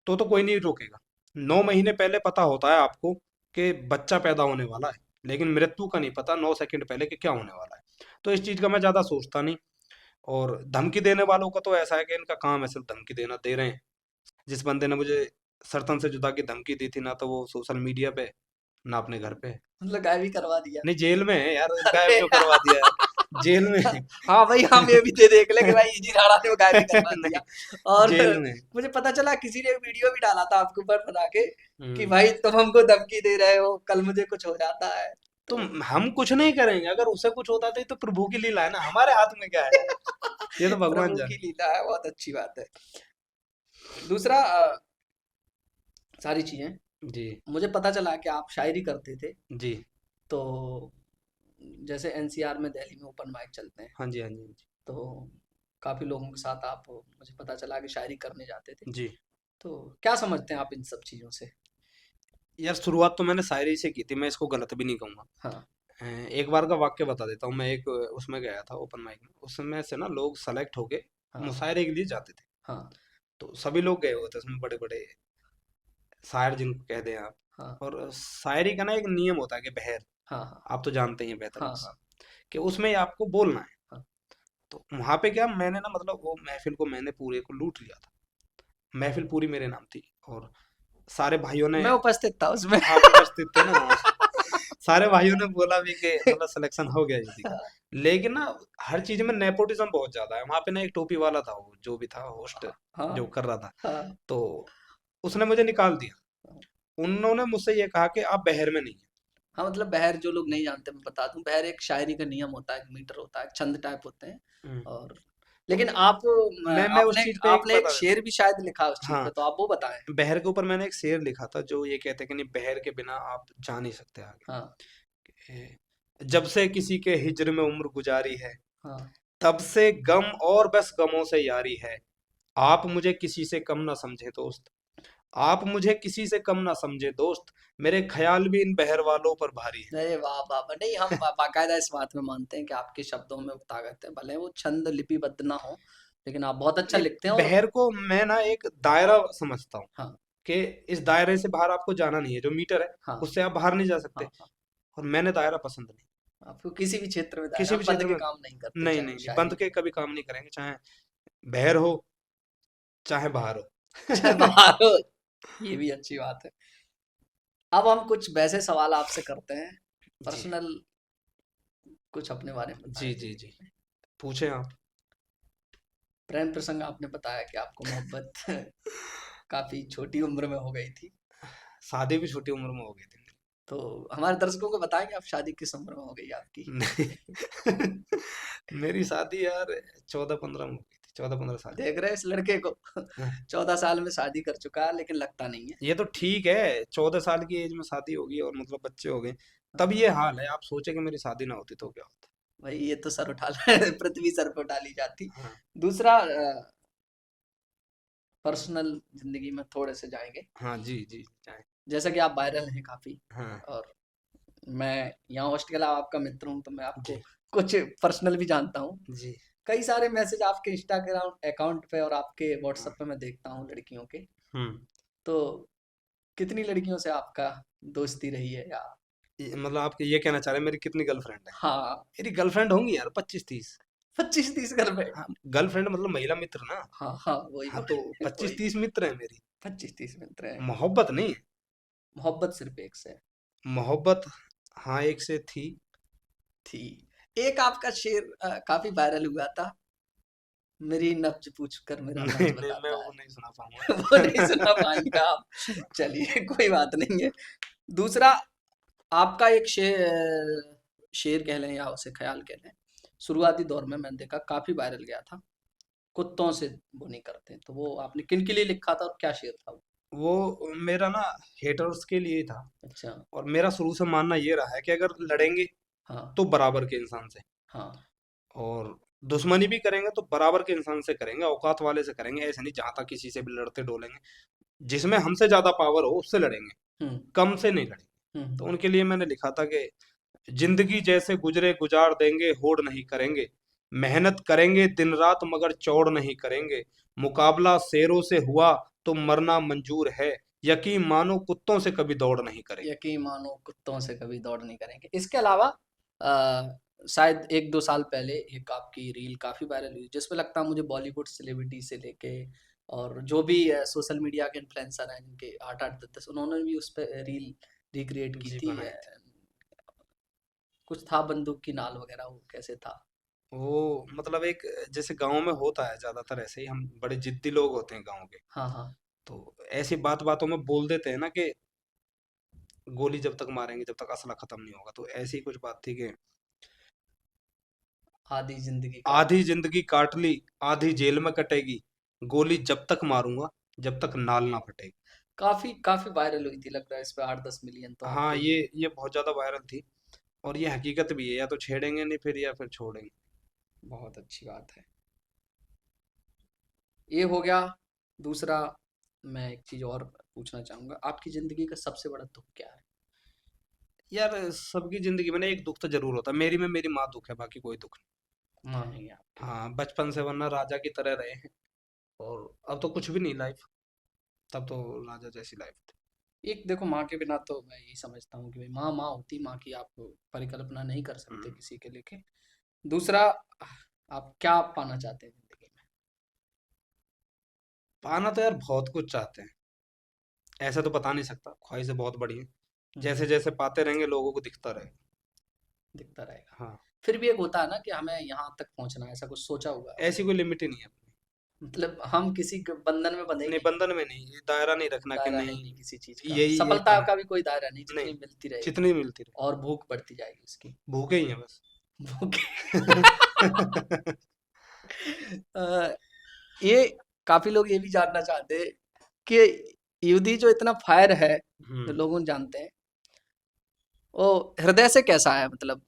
तो कोई नहीं रोकेगा। 9 महीने पहले पता होता है आपको कि बच्चा पैदा होने वाला है, लेकिन मृत्यु का नहीं पता 9 सेकंड पहले कि क्या होने वाला है। तो इस चीज का मैं ज्यादा सोचता नहीं। और धमकी देने वालों का तो ऐसा है कि इनका काम है सिर्फ धमकी देना, दे रहे हैं। जिस बंदे ने मुझे सर्तन से जुदा की धमकी दी थी ना, तो वो सोशल मीडिया पे, ना अपने घर पे। मतलब गायब ही करवा दिया। नहीं, जेल में है यार, गायब अरे क्यों करवा दिया यार? जेल में है। हाँ भाई, हम ये भी देख ले कि भाई इजी राणा ने वो गायब ही करवा नहीं, दिया। और जेल में। मुझे पता चला किसी ने एक वीडियो भी डाला था आपके ऊपर बना के कि हम्म। भाई तुम हमको धमकी दे रहे हो, कल मुझे कुछ हो जाता है तो तो। हम कुछ नहीं करेंगे, अगर उसे कुछ होता तो ये तो प्रभु की लीला है ना, हमारे हाथ में क्या है यार? ये तो भगवान प्रभु की जाने। लीला है, बहुत अच्छी बात है। दूसरा, सारी चीजें, जी। मुझे पता चला कि आप शायरी करते थे, जी। तो जैसे एनसीआर में दिल्ली में ओपन माइक चलते हैं, हाँ जी, हाँ जी, हाँ तो काफी लोगों के साथ आप, मुझे पता चला कि शायरी करने जाते थे, जी। जी। तो क्या समझते हैं आप इन सब चीजों से? यार शुरुआत तो मैंने शायरी से की थी, मैं इसको गलत भी नहीं कहूंगा। हाँ एक बार का वाक्य बता देता हूँ। मैं एक उसमें गया था ओपन माइक में, उसमें से ना लोग सेलेक्ट होके हाँ मुशायरे के लिए जाते थे। हाँ तो सभी लोग गए हुए थे उसमें, बड़े बड़े शायर जिनको कह दें आप। हाँ और शायरी का ना एक नियम होता है कि बहर, हाँ हाँ आप तो जानते ही हैं बेहतर हाँ मुझसे, हाँ कि उसमें आपको बोलना है। हाँ। तो वहां पे क्या, मैंने ना मतलब वो महफिल को मैंने पूरे को लूट लिया था। महफिल पूरी मेरे नाम थी, और सारे भाइयों ने, मैं उपस्थित था उसमें। आप उपस्थित थे ना वहाँ। सारे भाइयों ने बोला भी कि मतलब सिलेक्शन हो गया इसी का। लेकिन ना हर चीज में नेपोटिज्म बहुत ज्यादा है वहां पे ना। एक टोपी वाला था, वो जो भी था होस्ट हाँ जो कर रहा था, हाँ तो उसने मुझे निकाल दिया। हाँ। उन्होंने मुझसे ये कहा कि आप बहर में नहीं है। हाँ, मतलब बहर, जो लोग नहीं जानते मैं बता दूं, बहर एक शायरी का नियम होता है, एक मीटर होता है, छंद टाइप होते हैं। हम्म। और तो लेकिन आप, मैं उस आपने चीज पे एक आपने एक बता देता शेर भी शायद लिखा है उस हूँ। चीज हाँ, पे, तो आप वो बताएं। बहर के ऊपर मैंने एक शेर लिखा था जो ये कहते हैं कि नहीं, बहर के बिना आप जा नहीं सकते हाँ आगे। जब से किसी के हिज्र में उम्र गुजारी है, हाँ तब से गम और बस गमों से यारी है। आप मुझे किसी से कम ना समझे दोस्त, आप मुझे किसी से कम ना समझे दोस्त, मेरे ख्याल भी इन बहर वालों पर भारी अरे वाह वाह वाह। नहीं, हम बाकायदा इस बात में मानते हैं कि आपके शब्दों में वो ताकत है, भले वो छंद लिपिबद्ध ना हो, लेकिन आप बहुत अच्छा है। लिखते हैं। और बहर को मैं ना एक दायरा समझता हूँ, हाँ कि इस दायरे से बाहर आपको जाना नहीं है, जो मीटर है हाँ उससे आप बाहर नहीं जा सकते। हाँ हाँ। और मैंने दायरा पसंद नहीं, आपको किसी भी क्षेत्र में दायरा, किसी हम भी बंद क्षेत्र के में। काम नहीं करते, नहीं चाहे नहीं वो नहीं, शायरी बंद हो। के कभी काम नहीं करेंगे, चाहे बहर हो चाहे बाहर चाहे हो। बाहर हो। ये भी अच्छी बात है। अब हम कुछ वैसे सवाल आपसे करते हैं, जी। पर्सनल, कुछ अपने बारे में बताएं जी। जी। जी। जिंदगी में। पूछे आप। प्रेम प्रसंग आपने बताया कि आपको मोहब्बत काफी छोटी उम्र में हो गई थी, शादी भी छोटी उम्र में हो गई थी तो हमारे दर्शकों को बताएंगे आप शादी किस उम्र में हो गई आपकी? मेरी। मेरी शादी यार 14-15 में हो गई थी, 14-15 साल की। देख रहे हैं इस लड़के को, हाँ, 14 साल में शादी कर चुका है, लेकिन लगता नहीं है। ये तो ठीक है, 14 साल की एज में शादी होगी और मतलब बच्चे हो गए, तब हाँ, ये हाल है। आप सोचे कि मेरी शादी ना होती तो क्या होता। भाई ये तो सर उठा पृथ्वी सर पे उठा ली जाती। हाँ। दूसरा, पर्सनल जिंदगी में थोड़े से जाएंगे। हाँ जी। जी चाहे। जैसा कि आप वायरल हैं काफी, हाँ। और मैं यहाँ होस्ट के अलावा आपका मित्र हूँ, तो मैं आपको जी। कुछ पर्सनल भी जानता हूँ। जी। कई सारे मैसेज आपके इंस्टाग्राम अकाउंट पे और आपके हाँ। व्हाट्सएप पे मैं देखता हूँ लड़कियों के, हम्म। तो कितनी लड़कियों से आपका दोस्ती रही है, या? मतलब आप ये कहना चाह रहे हैं मेरी कितनी गर्लफ्रेंड है? हाँ, मेरी गर्लफ्रेंड होंगी यार 25-30। 25-30 घर में? हाँ, गर्लफ्रेंड मतलब महिला मित्र ना। हाँ हाँ, वही हाँ, तो वही पच्चीस वही। तीस मित्र है मेरी। 25-30 मित्र हैं। मोहब्बत नहीं है। मोहब्बत सिर्फ एक से है। मोहब्बत हाँ एक से थी, थी। एक आपका शेर काफ़ी वायरल हुआ था, मेरी नब्ज़ पूछ कर मेरा नहीं, नब्ज़ नहीं, मैं बताता वो है। नहीं सुना वो नहीं सुना पाऊँगा। पाएँगे आप। चलिए कोई बात नहीं है। दूसरा आपका एक शेर कह लें या उसे ख़याल कह लें, शुरुआती दौर में मैंने देखा काफ़ी वायरल गया था, कुत्तों से वो नहीं करते, तो वो आपने किन के लिए लिखा था और क्या शेर था वो? वो मेरा ना हेटर्स के लिए था। अच्छा, और मेरा शुरू से मानना ये रहा है कि अगर लड़ेंगे हाँ, तो बराबर के इंसान से, हाँ, और दुश्मनी भी करेंगे तो बराबर के इंसान से करेंगे, औकात वाले से करेंगे, ऐसे नहीं जहां तक किसी से भी लड़ते डोलेंगे। जिसमें हमसे ज्यादा पावर हो उससे लड़ेंगे, हुँ, कम से नहीं लड़ेंगे। हुँ, तो हुँ। उनके लिए मैंने लिखा था कि जिंदगी जैसे गुजरे गुजार देंगे, होड़ नहीं करेंगे, मेहनत करेंगे दिन रात मगर चौड़ नहीं करेंगे, मुकाबला शेरों से हुआ तो मरना मंजूर है, यकीन मानो कुत्तों से कभी दौड़ नहीं करेंगे। यकीन मानो कुत्तों से कभी दौड़ नहीं करेंगे। इसके अलावा शायद 1-2 साल पहले एक आपकी रील काफ़ी वायरल हुई, जिसमें लगता है मुझे बॉलीवुड सेलिब्रिटी से लेके और जो भी सोशल मीडिया के इन्फ्लुएंसर हैं, जिनके 8-8, 10-10 उन्होंने भी उस पे रील रिक्रिएट की जी, थी। बनाई थी। कुछ था बंदूक की नाल वगैरह, वो कैसे था? वो मतलब एक, जैसे गांव में होता है ज्यादातर, ऐसे ही हम बड़े जिद्दी लोग होते हैं गांव के, हाँ, हाँ। तो ऐसी बात बातों में बोल देते हैं ना कि गोली जब तक मारेंगे जब तक असला खत्म नहीं होगा। तो ऐसी ही कुछ बात थी कि आधी ज़िंदगी काट आधी जिंदगी काट ली, आधी जेल में कटेगी, गोली जब तक मारूंगा जब तक नाल ना फटेगी। काफ़ी काफ़ी वायरल हुई थी, लग रहा है इस पे 8-10 मिलियन तो हाँ, आपके भी। ये बहुत ज्यादा वायरल थी। और ये हकीकत भी है, या तो छेड़ेंगे नहीं फिर, या फिर छोड़ेंगे। बहुत अच्छी बात है। ये हो गया। दूसरा मैं एक चीज़ और पूछना चाहूँगा, आपकी ज़िंदगी का सबसे बड़ा दुःख क्या है? यार सबकी जिंदगी में ना एक दुख तो जरूर होता है, मेरी में मेरी माँ दुख है, बाकी कोई दुख माँ नहीं है आपकी। नहीं। हाँ, बचपन से वरना राजा की तरह रहे हैं, और अब तो कुछ भी नहीं लाइफ, तब तो राजा जैसी लाइफ थी। एक देखो, माँ के बिना तो मैं यही समझता हूँ कि भाई माँ माँ होती, माँ की आप परिकल्पना नहीं कर सकते हम्म। किसी के लेके। दूसरा, आप क्या पाना चाहते हैं ज़िंदगी में? पाना तो यार बहुत कुछ चाहते हैं, ऐसे तो बता नहीं सकता, ख्वाहिशें बहुत बड़ी हैं। हुँ, जैसे जैसे पाते रहेंगे लोगों को दिखता रहेगा। दिखता रहेगा। हाँ, फिर भी एक होता है ना कि हमें यहाँ तक पहुँचना है, ऐसा कुछ सोचा हुआ है ऐसी आपने? कोई लिमिट ही नहीं है अपनी। मतलब हम किसी क बंधन में बंधे ही नहीं, निबंधन में नहीं, ये दायरा नहीं रखना कि दायरा है नहीं, ही नहीं किसी चीज़ का। यही ये सफलता काम का भी कोई दायरा नहीं, नहीं, जितनी मिलती रहेगी जितनी मिलती रहे, और भूख बढ़ती जाएगी उसकी। भूखे ही हैं बस। भूख। अ, ये काफ़ी लोग ये भी जानना चाहते हैं कि युद्धि जो इतना फायर है, जो हम्म। लोग जानते हैं, वो हृदय से कैसा है? मतलब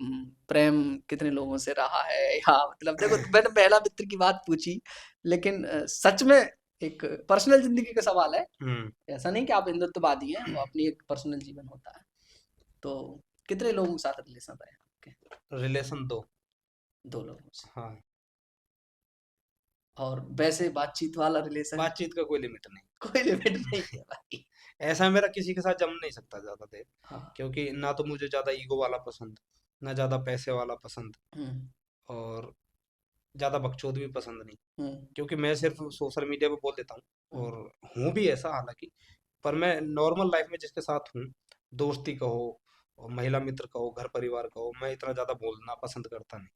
प्रेम कितने लोगों से रहा है, या मतलब देखो मैंने पहला मित्र की बात पूछी, लेकिन सच में एक पर्सनल ज़िंदगी का सवाल है। हम्म। ऐसा नहीं कि आप हिंदुत्ववादी हैं, वो अपनी एक पर्सनल जीवन होता है। तो कितने लोगों के साथ रिलेशन रहे आपके? रिलेशन दो। 2 लोगों से। हाँ, और वैसे बातचीत वाला रिलेशन? बातचीत का कोई लिमिट नहीं। कोई लिमिट नहीं है भाई। ऐसा मेरा किसी के साथ जम नहीं सकता ज्यादा देर, हाँ। क्योंकि ना तो मुझे ज्यादा ईगो वाला पसंद, ना ज्यादा पैसे वाला पसंद, हुँ, और ज्यादा बकचोद भी पसंद नहीं। हुँ, क्योंकि मैं सिर्फ सोशल मीडिया पे बोल देता हूँ, हुँ, और हूँ भी ऐसा हालांकि, पर मैं नॉर्मल लाइफ में जिसके साथ हूँ, दोस्ती कहो और महिला मित्र कहो, घर परिवार कहो, मैं इतना ज्यादा बोलना पसंद करता नहीं।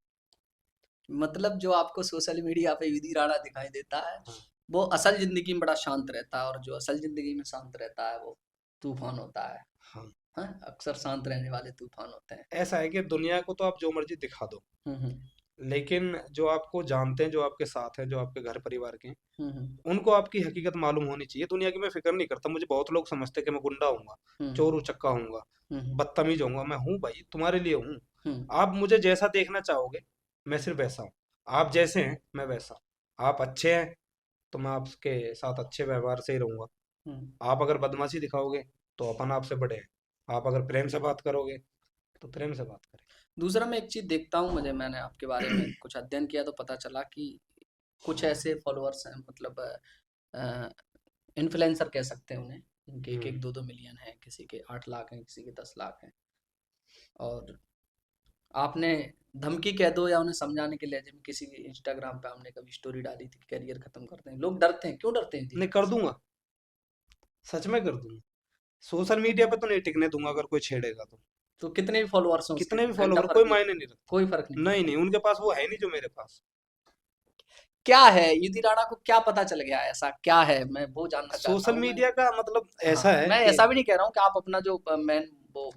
मतलब जो आपको सोशल मीडिया पे विधि राणा दिखाई देता है, हाँ, वो असल ज़िंदगी में बड़ा शांत रहता है, और जो असल ज़िंदगी में शांत रहता है, वो तूफ़ान होता है। हाँ। हाँ, अक्सर शांत रहने वाले तूफ़ान होते हैं। ऐसा है कि दुनिया को तो आप जो मर्जी दिखा दो, हुँ, हुँ, लेकिन जो आपको जानते हैं, जो आपके साथ हैं, जो आपके घर परिवार के हैं, हुँ, हुँ, उनको आपकी हकीकत मालूम होनी चाहिए। दुनिया की मैं फिक्र नहीं करता, मुझे बहुत लोग समझते हैं कि मैं गुंडा हूँगा, हुँ, चोर उचक्का हूँगा, हुँ, हुँ, बदतमीज होऊंगा। मैं हूँ भाई, तुम्हारे लिए हूँ। हुँ, आप मुझे जैसा देखना चाहोगे, मैं सिर्फ वैसा हूँ। आप जैसे हैं मैं वैसा हूँ। आप अच्छे हैं तो मैं आपके साथ अच्छे व्यवहार से ही रहूंगा। हुँ। आप अगर बदमाशी दिखाओगे तो अपन आपसे बड़े हैं। आप अगर प्रेम से बात करोगे तो प्रेम से बात दूसरा मैं एक चीज़ देखता हूँ, मैंने आपके बारे में करें। कुछ अध्ययन किया तो पता चला कि कुछ ऐसे फॉलोअर्स हैं, मतलब इन्फ्लुएंसर कह सकते हैं उन्हें, जिनके एक हम्म। एक 2-2 मिलियन है, किसी के 8 लाख हैं, किसी के 10 लाख हैं। और आपने धमकी कह दो या उन्हें समझाने के लिए, जब किसी इंस्टाग्राम पे हमने कभी स्टोरी डाली थी कि करियर खत्म करते हैं, लोग डरते हैं, क्यों डरते हैं इन नहीं, चीज़ों कर से? दूंगा, सच में कर दूंगा। सोशल मीडिया पे तो नहीं टिकने दूंगा अगर कोई छेड़ेगा तो। तो कितने भी फॉलोअर्स हैं उसके, कितने भी घंटा फॉलोवर, कोई फर्क नहीं मायने पड़ता, नहीं रखता। कोई फर्क नहीं नहीं पड़ता। नहीं, उनके पास वो है नहीं जो मेरे पास। क्या है युद्धि राणा को, क्या पता चल गया ऐसा क्या है, मैं वो जानना चाहता सोशल हूँ मैं। मीडिया का मतलब ऐसा हाँ, है मैं कि ऐसा भी नहीं कह रहा हूँ कि आप अपना जो मेन वो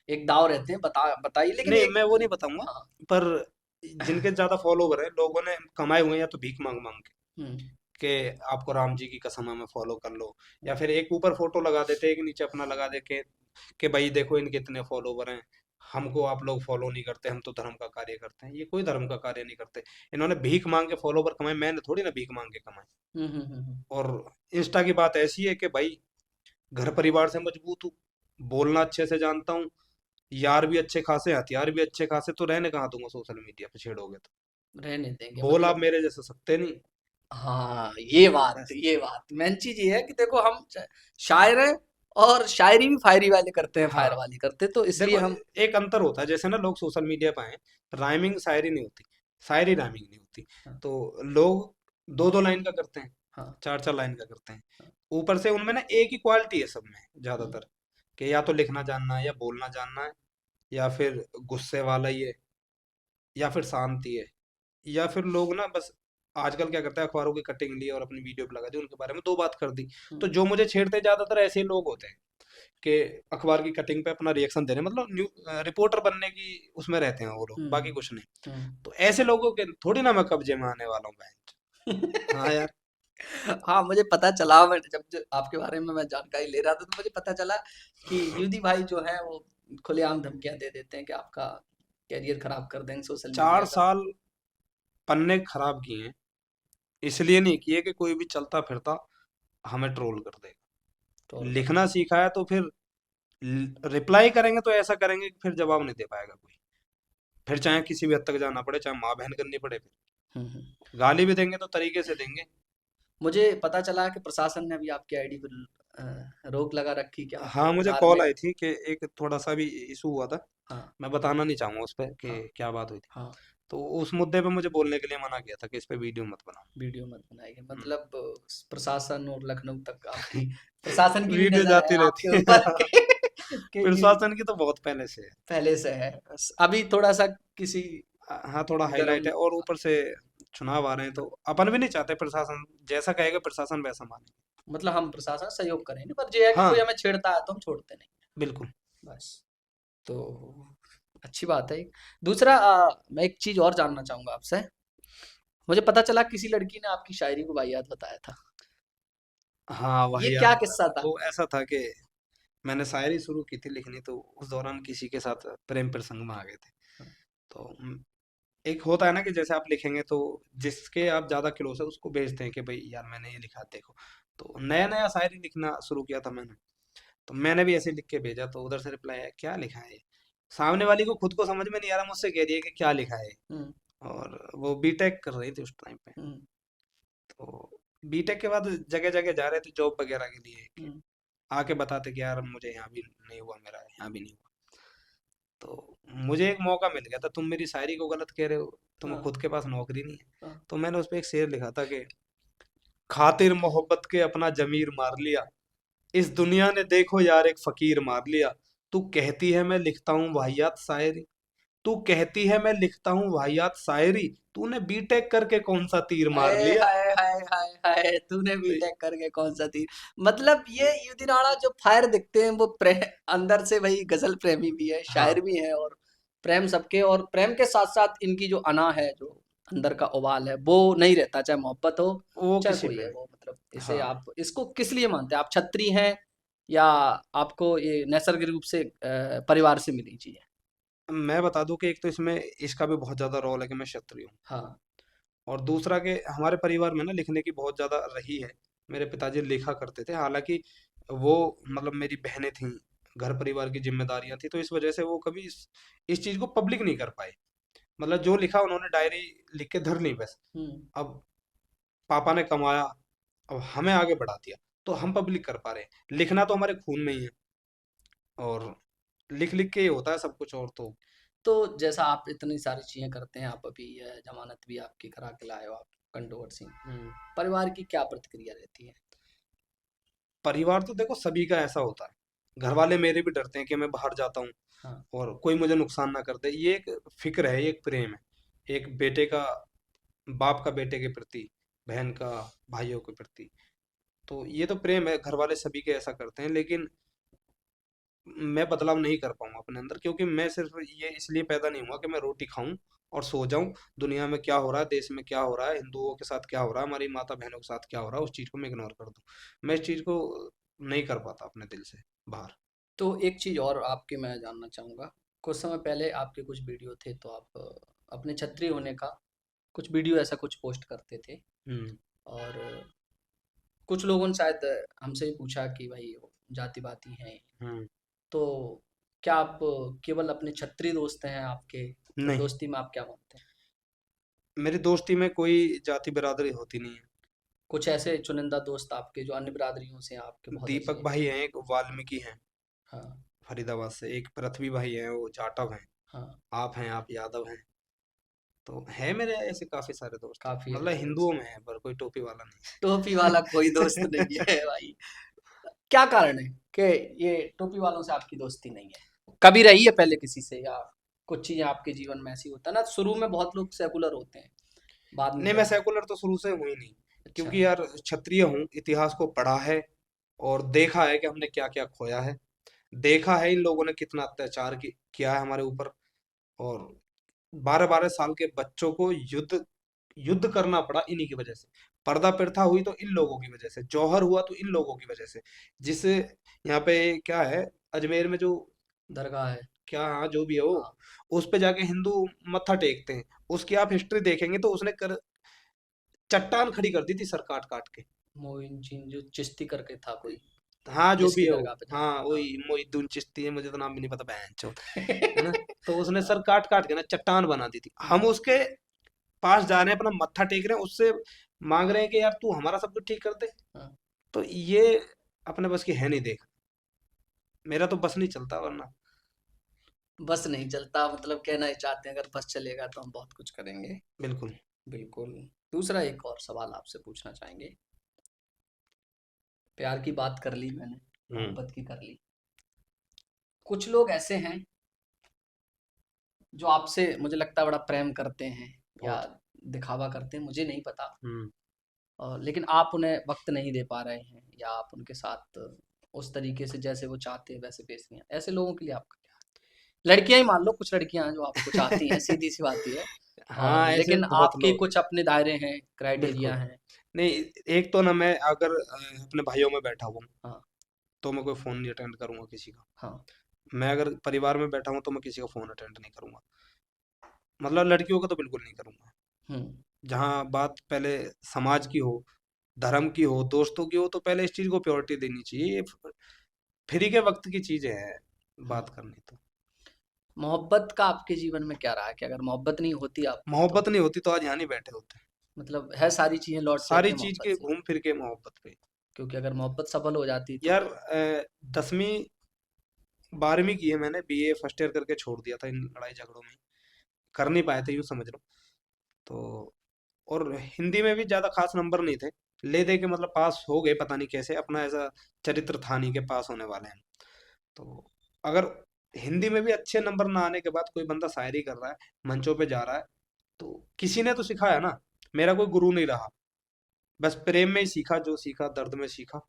एक दाव रहते हैं बताइए, लेकिन नहीं, एक। मैं वो नहीं बताऊंगा। हाँ। पर जिनके ज्यादा फॉलोवर हैं, लोगों ने कमाए हुए हैं या तो भीख मांग मांग हम्म। के आपको राम जी की कसम हमें फॉलो कर लो, या फिर एक ऊपर फोटो लगा देते, एक नीचे अपना लगा दे के भाई देखो इनके इतने फॉलोवर हैं, हमको आप लोग फॉलो नहीं करते, हम तो धर्म का कार्य करते हैं। ये कोई धर्म का कार्य नहीं करते। इन्होंने भीख मांग के फॉलोवर कमाए, मैंने थोड़ी ना भीख मांग के कमाए। हम्म। और इंस्टा की बात ऐसी है कि भाई घर परिवार से मजबूत हूँ, बोलना अच्छे से जानता हूँ, यार भी अच्छे खासे, हथियार भी अच्छे खासे, तो रहने कहाँ दूंगा सोशल मीडिया पे छेड़ोगे तो। रहने देंगे बोल आप मतलब। मेरे जैसे सकते नहीं। हाँ, ये बात, बस। ये बात मेन चीज ये है कि देखो हम शायर हैं, और शायरी भी फायरी वाले करते हैं, फायर हाँ वाली करते हैं, तो इसलिए देखो, हम। एक अंतर होता है, जैसे ना लोग सोशल मीडिया पे आए, राइमिंग शायरी नहीं होती, शायरी राइमिंग नहीं होती। हाँ। तो लोग दो दो लाइन का करते हैं, हाँ। चार चार लाइन का करते हैं। हाँ। ऊपर से उनमें ना एक ही क्वालिटी है सब में हम्म। ज्यादातर, कि या तो लिखना जानना है या बोलना जानना है, या फिर गुस्से वाला ही है, या फिर शांति है, या फिर लोग ना बस आजकल क्या करते हैं, अखबारों की कटिंग ली और अपनी वीडियो पे लगा दी, उनके बारे में दो बात कर दी। तो हम्म। जो मुझे छेड़ते ज्यादातर ऐसे ही लोग होते हैं कि अखबार की कटिंग पे अपना रिएक्शन दे रहे हैं, मतलब रिपोर्टर बनने की उसमें रहते हैं वो लोग, बाकी हम्म। कुछ नहीं। हम्म। तो ऐसे लोगों के थोड़ी ना मैं कब्जे में आने वाला हूँ बहन। हाँ यार। हाँ, मुझे पता चला, मैं जब आपके बारे में मैं जानकारी ले रहा था तो मुझे पता चला कि युधि भाई जो है वो खुलेआम धमकियां दे देते हैं कि आपका करियर खराब कर देंगे सोशल मीडिया चार का। साल पन्ने खराब किए हैं, इसलिए नहीं किए कि कोई भी चलता फिरता हमें ट्रोल कर देगा। ट्रोल कर लिखना सीखा है तो फिर रिप्लाई करेंगे तो ऐसा करेंगे कि फिर जवाब नहीं दे पाएगा कोई, फिर चाहे किसी भी हद तक जाना पड़े, चाहे माँ बहन करनी पड़े, फिर हम्म। गाली भी देंगे तो तरीके से देंगे। मुझे पता चला कि प्रशासन ने अभी आपकी आईडी पर रोक लगा रखी, क्या हाँ, मतलब मुझे कॉल धार्मिक। आई थी कि एक थोड़ा सा भी इशू हुआ था। हाँ। मैं बताना नहीं चाहूंगा उस पर कि हाँ। क्या बात हुई थी। हाँ। तो उस मुद्दे पे मुझे बोलने के लिए मना किया था कि इस पे वीडियो मत बनाओ। वीडियो मत बनाइए, हम्म। मतलब प्रशासन और लखनऊ तक आपकी, प्रशासन की भी वीडियो नजर है जाती आपके रहती है। ऊपर कि प्रशासन की तो बहुत पहले से है। पहले से है, बस अभी थोड़ा सा किसी हाँ, थोड़ा हाईलाइट गरम। है, और ऊपर से चुनाव आ रहे हैं तो अपन भी नहीं चाहते प्रशासन जैसा कहेगा प्रशासन वैसा माने। मतलब हम प्रशासन से सहयोग करेंगे, पर ये है कि कोई हाँ हमें छेड़ता है तो हम छोड़ते नहीं बिल्कुल। हैं, बस। तो अच्छी बात है। दूसरा, मैं एक चीज और जानना चाहूंगा आपसे। मुझे पता चला किसी लड़की ने आपकी शायरी को वाहियात बताया था, हाँ, ये वही याद क्या बताया किस्सा था। था? वो ऐसा था कि मैंने शायरी शुरू की थी लिखनी, तो उस दौरान किसी के साथ प्रेम प्रसंग में आ गए थे। तो एक होता है ना कि जैसे आप लिखेंगे तो जिसके आप ज्यादा क्लोज है उसको भेजते हैं कि भाई यार मैंने ये लिखा देखो। तो नया नया शायरी लिखना शुरू किया था मैंने। तो मैंने भी ऐसे लिख के भेजा, तो उधर से रिप्लाई आया क्या लिखा है ये? सामने वाली को खुद को समझ में नहीं आ रहा, मुझसे कह रही है कि क्या लिखा है। हम्म। और वो बीटेक कर रही थी उस टाइम पे। हम्म। तो बीटेक के बाद जगह जगह जा रहे थे जॉब वगैरह के लिए, कि हम्म। आके बताते कि यार मुझे यहाँ भी नहीं हुआ, मेरा यहाँ भी नहीं हुआ। तो मुझे एक मौका मिल गया था, तुम मेरी शायरी को गलत कह रहे हो, तुम्हें हाँ। खुद के पास नौकरी नहीं है। हाँ। तो मैंने उस पे एक शेर लिखा था कि खातिर मोहब्बत के अपना जमीर मार लिया, इस दुनिया ने देखो यार एक फकीर मार लिया। तू कहती है मैं लिखता हूँ वाहियात शायरी, तू कहती है मैं लिखता हूँ वाहियात शायरी, तूने बीटेक करके कौन सा तीर मार हाय लिया। हाय हाय हाय हाय, तूने तो बीटेक करके कौन सा थी। मतलब ये युधि राणा जो फायर दिखते हैं वो अंदर से वही गजल प्रेमी भी है, हाँ, शायर भी है, और प्रेम सबके, और प्रेम के साथ साथ इनकी जो अना है, जो अंदर का उबाल है, वो नहीं रहता, चाहे मोहब्बत हो वो चाहे किसी कोई पे है भी। वो, मतलब इसे हाँ, आप इसको किस लिए मानते हैं, आप छत्री हैं या आपको ये नैसर्गिक रूप से परिवार से मिली चीज है? मैं बता दूं कि एक तो इसमें इसका भी बहुत ज्यादा रोल है कि मैं क्षत्रिय हूँ, हाँ। और दूसरा कि हमारे परिवार में ना लिखने की बहुत ज्यादा रही है। मेरे पिताजी लिखा करते थे, हालांकि वो मतलब मेरी बहनें थीं, घर परिवार की जिम्मेदारियां थी, तो इस वजह से वो कभी इस चीज को पब्लिक नहीं कर पाए। मतलब जो लिखा उन्होंने डायरी लिख के धर ली बस। हम्म। अब पापा ने कमाया, अब हमें आगे बढ़ा दिया, तो हम पब्लिक कर पा रहे हैं। लिखना तो हमारे खून में ही है, और लिख लिख के ही होता है सब कुछ, और तो तो जैसा आप इतनी सारी चीजें करते हैं, आप अभी जमानत भी आपकी करा के लाए हो, आप कंट्रोवर्सी, हम्म। परिवार की क्या प्रतिक्रिया रहती है? परिवार तो देखो सभी का ऐसा होता है घर वाले मेरे भी डरते हैं कि मैं बाहर जाता हूँ हाँ। और कोई मुझे नुकसान ना कर दे। ये एक फिक्र है, ये एक प्रेम है, एक बेटे का, बाप का बेटे के प्रति, बहन का भाइयों के प्रति। तो ये तो प्रेम है, घर वाले सभी के ऐसा करते हैं। लेकिन मैं बदलाव नहीं कर पाऊंगा अपने अंदर, क्योंकि मैं सिर्फ ये इसलिए पैदा नहीं हुआ कि मैं रोटी खाऊं और सो जाऊं। दुनिया में क्या हो रहा है, देश में क्या हो रहा है, हिंदुओं के साथ क्या हो रहा है, हमारी माता बहनों के साथ क्या हो रहा है, उस चीज को मैं इग्नोर कर दूं। मैं इस चीज को नहीं कर पाता अपने दिल से बाहर। तो एक चीज़ और आपकी मैं जानना चाहूँगा, कुछ समय पहले आपके कुछ वीडियो थे तो आप अपने क्षत्रिय होने का कुछ वीडियो ऐसा कुछ पोस्ट करते थे। हम्म। और कुछ लोगों ने शायद हमसे भी पूछा कि भाई जाति-वाती हैं, हम्म। तो क्या आप केवल अपने क्षत्रिय दोस्त हैं आपके? मतलब नहीं, दोस्ती में आप क्या मानते हैं? मेरी दोस्ती में कोई जाति बिरादरी होती नहीं है। कुछ ऐसे चुनिंदा दोस्त आपके जो अन्य बिरादरियों से हैं आपके बहुत अच्छे दीपक हैं? भाई हैं, एक वाल्मीकि हैं हाँ, फरीदाबाद से, एक पृथ्वी भाई हैं, वो जाटव हैं, हाँ, आप हैं, आप यादव हैं। तो है मेरे ऐसे काफी सारे दोस्त, काफ़ी मतलब ऐसे हिंदुओं दोस्त। में है, पर कोई टोपी वाला टोपी वाला कोई दोस्त नहीं। नहीं है भाई। क्या कारण है कि ये टोपी वालों से आपकी दोस्ती नहीं है? कभी रही है पहले किसी से, या कुछ चीज़ें आपके जीवन में ऐसी होता है ना, शुरू में बहुत लोग सेकुलर होते हैं, बाद में नहीं, मैं जब सेकुलर तो शुरू से हूँ ही नहीं, अच्छा, क्योंकि यार क्षत्रिय हूँ, इतिहास को पढ़ा है और देखा है कि हमने क्या क्या खोया है। देखा है इन लोगों ने कितना अत्याचार किया है हमारे ऊपर। और 12-12 साल के बच्चों को युद्ध युद्ध करना पड़ा इन्हीं की वजह से। पर्दा प्रथा हुई तो इन लोगों की वजह से, जौहर हुआ तो इन लोगों की वजह से। जिससे यहाँ पे क्या है, अजमेर में जो, दरगाह है। क्या, हाँ, जो भी है वो, हाँ, उस पे जाके हिंदू मत्था टेकते हैं। उसकी आप हिस्ट्री देखेंगे तो उसने चट्टान खड़ी कर दी थी सर काट काट के। मोइनुद्दीन जो चिश्ती करके था कोई, हाँ, जो भी जिसकी है वो, दरगाह पे जाते हाँ, हैं। हाँ। वही मोहिद्दीन चिश्ती है, मुझे तो नाम भी नहीं पता, बहन, है ना। तो उसने सर काट काट के ना चट्टान बना दी थी। हम हाँ, उसके पास जा रहे हैं, अपना मत्था टेक रहे हैं, उससे मांग रहे हैं कि यार तू हमारा सब कुछ ठीक कर दे। हाँ। तो ये अपने बस की है नहीं, देख, मेरा तो बस नहीं चलता वरना। बस नहीं चलता मतलब कहना ही चाहते हैं, अगर बस चलेगा तो हम बहुत कुछ करेंगे। बिल्कुल। बिल्कुल। दूसरा एक और सवाल आपसे पूछना चाहेंगे। प्यार की बात कर ली मैंने, हम्म। मोहब्बत की कर ली। कुछ लोग ऐसे हैं जो आपसे मुझे लगता है बड़ा प्रेम करते हैं या बहुत। दिखावा करते हैं, मुझे नहीं पता। हम्म। लेकिन आप उन्हें वक्त नहीं दे पा रहे हैं, या आप उनके साथ उस तरीके से जैसे वो चाहते हैं वैसे पेश नहीं है, ऐसे लोगों के लिए आपका क्या है? लड़कियां ही मान लो, कुछ लड़कियां हैं जो आपको चाहती हैं, सीधी सी बात ही है। और हाँ, ऐसे लेकिन बहुत आपके लोग हैं। कुछ अपने दायरे हैं, क्राइटेरिया बिल्कुल। हैं। नहीं, एक तो ना, मैं अगर अपने भाइयों में बैठा हुआ हूँ हाँ, तो मैं कोई फोन नहीं अटेंड करूंगा किसी का। हाँ। मैं अगर परिवार में बैठा हूँ तो मैं किसी का फोन अटेंड नहीं करूंगा। मतलब लड़कियों का तो बिल्कुल नहीं करूंगा। हम्म। जहाँ बात पहले समाज की हो, धर्म की हो, दोस्तों की हो, तो पहले इस चीज को प्योरिटी देनी चाहिए। ये फ्री के वक्त की चीजें हैं हाँ। बात करनी तो। मोहब्बत का आपके जीवन में क्या रहा है कि अगर मोहब्बत नहीं होती आपको तो मोहब्बत नहीं होती तो आज यहाँ नहीं बैठे होते। मतलब है सारी चीजें लौट के सारी आती है चीज मोहब्बत के से। घूम फिर के मोहब्बत पे। क्योंकि अगर मोहब्बत सफल हो जाती तो यार 10वीं 12वीं की है मैंने, बीए फर्स्ट ईयर करके छोड़ दिया था इन लड़ाई झगड़ों में। कर नहीं पाए थे, यूँ समझ लो। तो और हिंदी में भी ज्यादा खास नंबर नहीं थे, ले दे के मतलब पास हो गए, पता नहीं कैसे, अपना ऐसा चरित्र था नहीं के पास होने वाले हैं। तो अगर हिंदी में भी अच्छे नंबर ना आने के बाद कोई बंदा शायरी कर रहा है, मंचों पे जा रहा है, तो किसी ने तो सिखाया ना। मेरा कोई गुरु नहीं रहा, बस प्रेम में ही सीखा, जो सीखा दर्द में सीखा।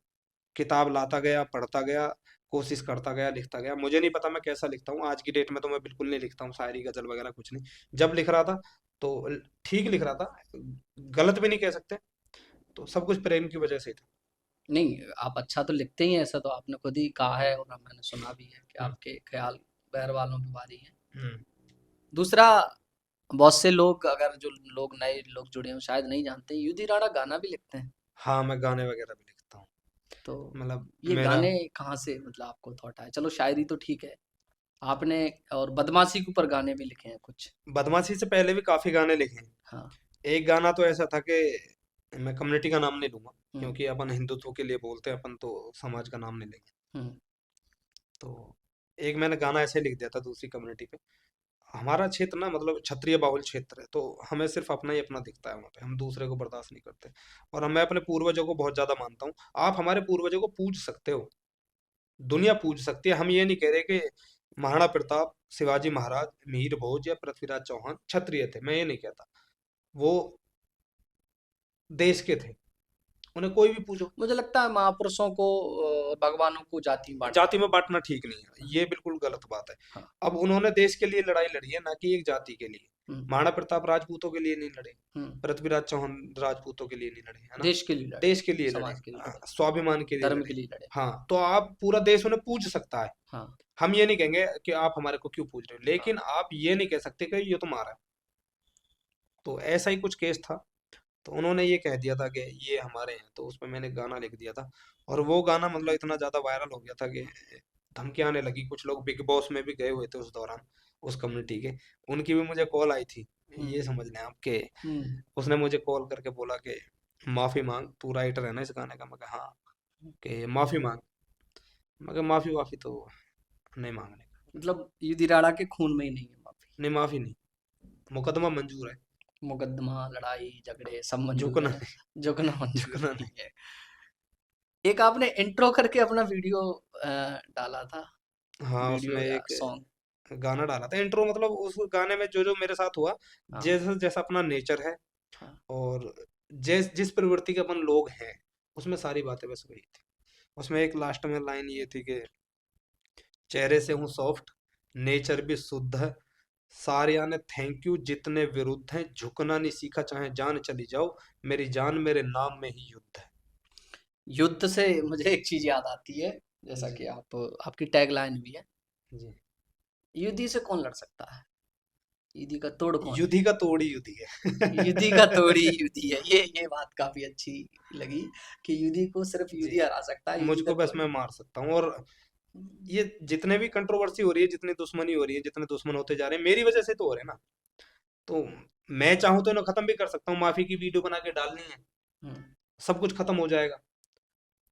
किताब लाता गया, पढ़ता गया, कोशिश करता गया, लिखता गया। मुझे नहीं पता मैं कैसा लिखता हूँ आज की डेट में, तो मैं बिल्कुल नहीं लिखता हूँ शायरी गजल वगैरह कुछ नहीं। जब लिख रहा था तो ठीक लिख रहा था, गलत भी नहीं कह सकते। तो सब कुछ प्रेम की वजह से ही था। नहीं, आप अच्छा तो लिखते ही हैं, ऐसा तो आपने खुद ही कहा है और मैंने सुना भी है कि हम्म। आपके ख्याल बहर वालों पे भारी हैं। हम्म। दूसरा, बहुत से लोग, अगर जो लोग नए लोग जुड़े हैं शायद नहीं जानते, युधि राणा गाना भी लिखते हैं। हाँ, मैं गाने वगैरह भी लिखता हूँ। तो मतलब ये मेरा गाने कहाँ से मतलब आपको थॉट आया? चलो शायरी तो ठीक है, आपने और बदमाशी के ऊपर गाने भी लिखे हैं कुछ। बदमाशी से पहले भी काफी गाने लिखे हैं। हाँ। एक गाना तो ऐसा था कि, मैं कम्युनिटी का नाम नहीं लूंगा, हुँ, क्योंकि अपन हिंदुत्व के लिए बोलते हैं, अपन तो समाज का नाम नहीं लेंगे। हुँ। तो एक मैंने गाना ऐसे लिख दिया था दूसरी कम्युनिटी पे। हमारा क्षेत्र ना, मतलब क्षत्रिय बाहुल क्षेत्र है, तो हमें सिर्फ अपना ही अपना दिखता है वहाँ पे, हम दूसरे को बर्दाश्त नहीं करते। और मैं अपने पूर्वजों को बहुत ज्यादा मानता हूँ। आप हमारे पूर्वजों को पूज सकते हो, दुनिया पूज सकती है। हम ये नहीं कह रहे कि महाराणा प्रताप, शिवाजी महाराज, मीर भोज या पृथ्वीराज चौहान क्षत्रिय थे, मैं ये नहीं कहता। वो देश के थे, उन्हें कोई भी पूजो। मुझे लगता है महापुरुषों को भगवानों को जाति में बांटना जाति में चाहिए। बांटना ठीक नहीं है, ये बिल्कुल गलत बात है। हाँ। अब उन्होंने देश के लिए लड़ाई लड़ी है, ना कि एक जाति के लिए। हम्म। महाराणा प्रताप राजपूतों के लिए नहीं लड़े, हम्म। पृथ्वीराज चौहान राजपूतों के लिए नहीं लड़े, है ना। देश के लिए लड़े, देश के लिए लड़े, समाज के लिए लड़े, स्वाभिमान के लिए धर्म लड़े। के लिए लड़े। हाँ, तो आप पूरा देश उन्हें पूज सकता है। हाँ। हम ये नहीं कहेंगे कि आप हमारे को क्यों पूज रहे हो, हाँ। लेकिन आप ये नहीं कह सकते कि ये तुम्हारा है। तो ऐसा ही कुछ केस था। तो उन्होंने ये कह दिया था कि ये हमारे हैं, तो उसमें मैंने गाना लिख दिया था। और वो गाना मतलब इतना ज्यादा वायरल हो गया था कि धमकी आने लगी। कुछ लोग बिग बॉस में भी गए हुए थे उस दौरान, उस कम्युनिटी के। उनकी भी मुझे कॉल आई थी। हम्म। ये समझ लें आपके, हम्म। उसने मुझे कॉल करके बोला कि माफी मांग, तू राइटर है ना इस गाने का। मैं कहा हाँ। कि माफी मांग। मैं कहा माफी वाफी तो नहीं मांगने का। मतलब युधि राणा के खून में ही नहीं है माफी। नहीं, माफी नहीं, मुकदमा मंजूर है, मुकदमा, लड़ाई झगड़े सब मंजूर झुकना है, नहीं। झुकना मंजूर झुकना नहीं नहीं। है। एक आपने इंट्रो करके अपना वीडियो डाला था, हाँ, उसमें वीडियो या एक सॉन्ग। गाना डाला था इंट्रो। मतलब उस गाने में जो जो मेरे साथ हुआ, हाँ। जैसा जैसा अपना नेचर है, हाँ। और जिस प्रवृत्ति के अपन लोग हैं, उसमें सारी बातें बस वही थी। उसमें एक लास्ट में लाइन ये थी कि चेहरे से हूँ सॉफ्ट, नेचर भी शुद्ध है, सारिया ने थैंक यू, जितने विरुद्ध हैं झुकना नहीं सीखा, चाहे जान चली जाओ, मेरी जान मेरे नाम में ही युद्ध है। युद्ध से मुझे एक चीज याद आती है, जैसा जी। कि आप, आपकी टैगलाइन भी है, जी। युद्धि से कौन लड़ सकता है, युद्धि का तोड़ कौन है। युद्धि का तोड़ी युद्धि है। युद्धि का तोड़ ही युद्धि है, ये बात काफी अच्छी लगी कि युद्धि को सिर्फ जी, युद्धि हरा सकता है, युद्धि का मुझको बस तोड़। मैं मार सकता हूँ। और ये जितने भी कंट्रोवर्सी हो रही है, जितनी दुश्मनी हो रही है, जितने दुश्मन होते जा रहे हैं, मेरी वजह से तो हो रहे हैं ना। तो मैं चाहूँ तो इन्हें खत्म भी कर सकता हूँ, माफी की वीडियो बना के डालनी है, हम्म। सब कुछ खत्म हो जाएगा।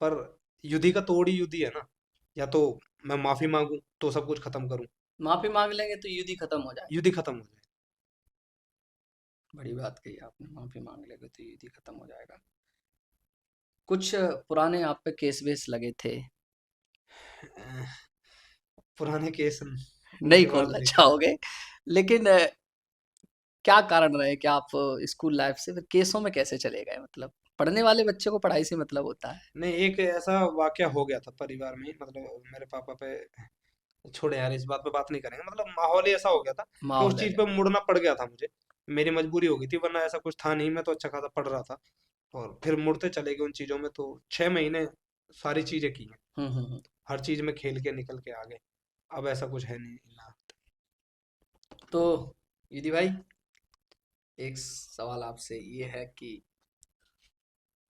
पर युद्धि का तोड़ ही युद्धि है ना। या तो मैं माफी मांगू तो सब कुछ खत्म करूं, माफी मांग लेंगे तो युद्धि खत्म हो जाएगा। युद्धि खत्म हो बड़ी बात कही आपने, माफी मांग लेंगे तो युद्धि खत्म हो जाएगा। कुछ पुराने आप पे केस वेस लगे थे, जाए। पुराने केस नहीं दिमाग खोलना नहीं चल रहा। चाहोगे, लेकिन क्या कारण रहे कि आप स्कूल लाइफ से फिर केसों में कैसे चले गए, मतलब पढ़ने वाले बच्चे को पढ़ाई से मतलब होता है। नहीं, एक ऐसा वाकया हो गया था परिवार में, मतलब मेरे पापा पे। छोड़े यार, इस बात पे बात नहीं करेंगे। मतलब माहौल ही ऐसा हो गया था कि उस माहौल है चीज क्या। पे मुड़ना पड़ गया था मुझे। मेरी मजबूरी हो गई थी, वरना ऐसा कुछ था नहीं, मैं तो अच्छा खासा पढ़ रहा था। और फिर मुड़ते चले गए उन चीजों में, तो 6 महीने सारी चीजें की हैं। हम्म। हर चीज में खेल के निकल के आ गए। अब ऐसा कुछ है नहीं ना। तो युधि भाई, एक सवाल आपसे ये है कि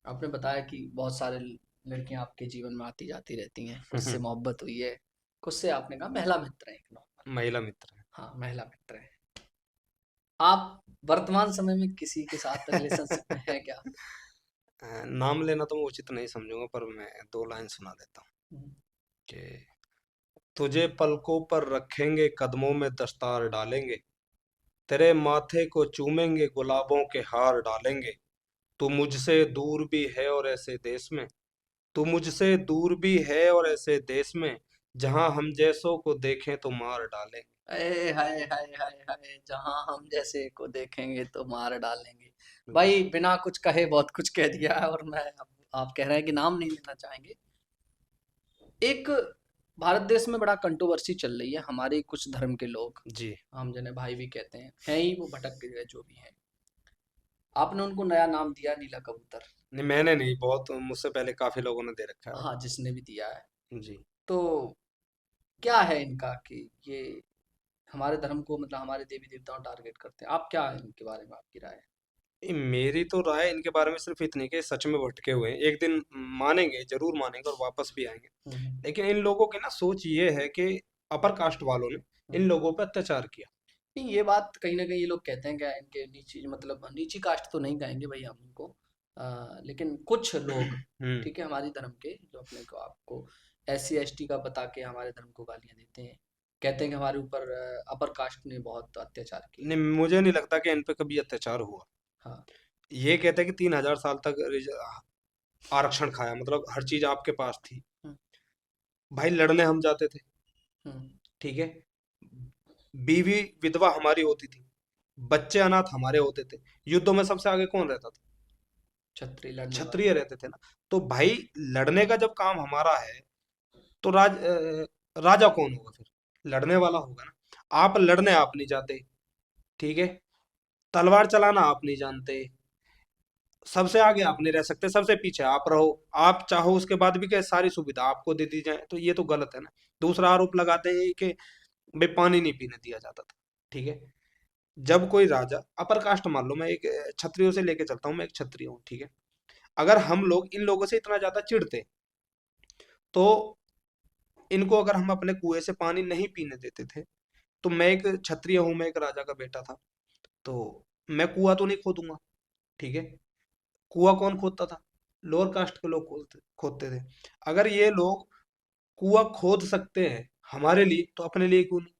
आपने बताया कि बहुत सारे लड़कियां आपके जीवन में आती जाती रहती हैं, कुछ से मोहब्बत हुई है, कुछ से आपने कहा महिला मित्र है, एक नॉर्मल। महिला मित्र है। हाँ, महिला मित्र है। आप वर्तमान समय में किसी के साथ रिलेशनशिप में हैं क्या। नाम लेना तो मैं उचित नहीं समझूंगा, पर मैं 2 लाइन सुना देता हूँ हम्म। कि तुझे पलकों पर रखेंगे, कदमों में दस्तार डालेंगे, तेरे माथे को चूमेंगे, गुलाबों के हार डालेंगे। तू मुझसे दूर भी है और ऐसे देश में, तू मुझसे दूर भी है और ऐसे देश में, जहां हम जैसों को देखें तो मार डालेंगे। अरे हाय हाय हाय हाय, जहां हम जैसे को देखेंगे तो मार डालेंगे। बिल्कुल। भाई बिना कुछ कहे बहुत कुछ कह दिया है, और मैं अब, आप कह रहे हैं कि नाम नहीं लेना चाहेंगे। एक भारत देश में बड़ा कंट्रोवर्सी चल रही है, हमारे कुछ धर्म के लोग, जी। हम जिन्हें भाई भी कहते हैं ही, वो भटक गए जो भी हैं। आपने उनको नया नाम दिया नीला कबूतर। नहीं, मैंने नहीं, बहुत मुझसे पहले काफी लोगों ने दे रखा है। हाँ, जिसने भी दिया है। जी। तो क्या है इनका कि ये हमारे धर्म को, मतलब हमारे देवी देवताओं टारगेट करते हैं, आप क्या है इनके बारे में, आपकी राय है। मेरी तो राय इनके बारे में सिर्फ इतनी कि सच में भटके हुए हैं, एक दिन मानेंगे, जरूर मानेंगे और वापस भी आएंगे। हम्म। लेकिन इन लोगों की ना सोच ये है कि अपर कास्ट वालों ने इन हम्म। लोगों पर अत्याचार किया। नहीं, ये बात कहीं ना कहीं ये लोग कहते हैं, क्या इनके नीची, मतलब नीची कास्ट तो नहीं कहेंगे भाई हम उनको, लेकिन कुछ लोग, हम्म। ठीक है, हमारी धर्म के जो अपने को, आपको SC ST का बता के हमारे धर्म को गालियां देते हैं, कहते हैं कि हमारे ऊपर अपर कास्ट ने बहुत अत्याचार किया। नहीं, मुझे नहीं लगता कि इन पे कभी अत्याचार हुआ। हाँ। ये कहते हैं कि 3,000 साल तक आरक्षण खाया, मतलब हर चीज आपके पास थी। हम्म। भाई लड़ने हम जाते थे, हम्म। ठीक है, बीवी विधवा हमारी होती थी, बच्चे अनाथ हमारे होते थे, युद्धों में सबसे आगे कौन रहता था? छतरी लड़ने वाला। क्षत्रिय रहते थे ना। तो भाई लड़ने का जब काम हमारा है, तो राजा कौन होगा फिर? लड़ने वाला होगा ना। आप लड़ने आप नहीं जाते, ठीक है, तलवार चलाना आप नहीं जानते, सबसे आगे आप नहीं रह सकते, सबसे पीछे आप रहो, आप चाहो उसके बाद भी क्या सारी सुविधा आपको दे दी जाए, तो ये तो गलत है ना। दूसरा आरोप लगाते हैं कि भाई पानी नहीं पीने दिया जाता था, ठीक है। जब कोई राजा अपर कास्ट, मान लो मैं एक क्षत्रियो से लेके चलता हूँ, मैं एक क्षत्रिय हूँ, ठीक है, अगर हम लोग इन लोगों से इतना ज्यादा चिढ़ते, तो इनको अगर हम अपने कुएं से पानी नहीं पीने देते थे, तो मैं एक क्षत्रिय हूँ, मैं एक राजा का बेटा था, तो मैं कुआं तो नहीं खोदूंगा, ठीक है। कुआं कौन खोदता था? लोअर कास्ट के लोग खोदते खोदते थे। अगर ये लोग कुआं खोद सकते हैं हमारे लिए, तो अपने लिए क्यों नहीं?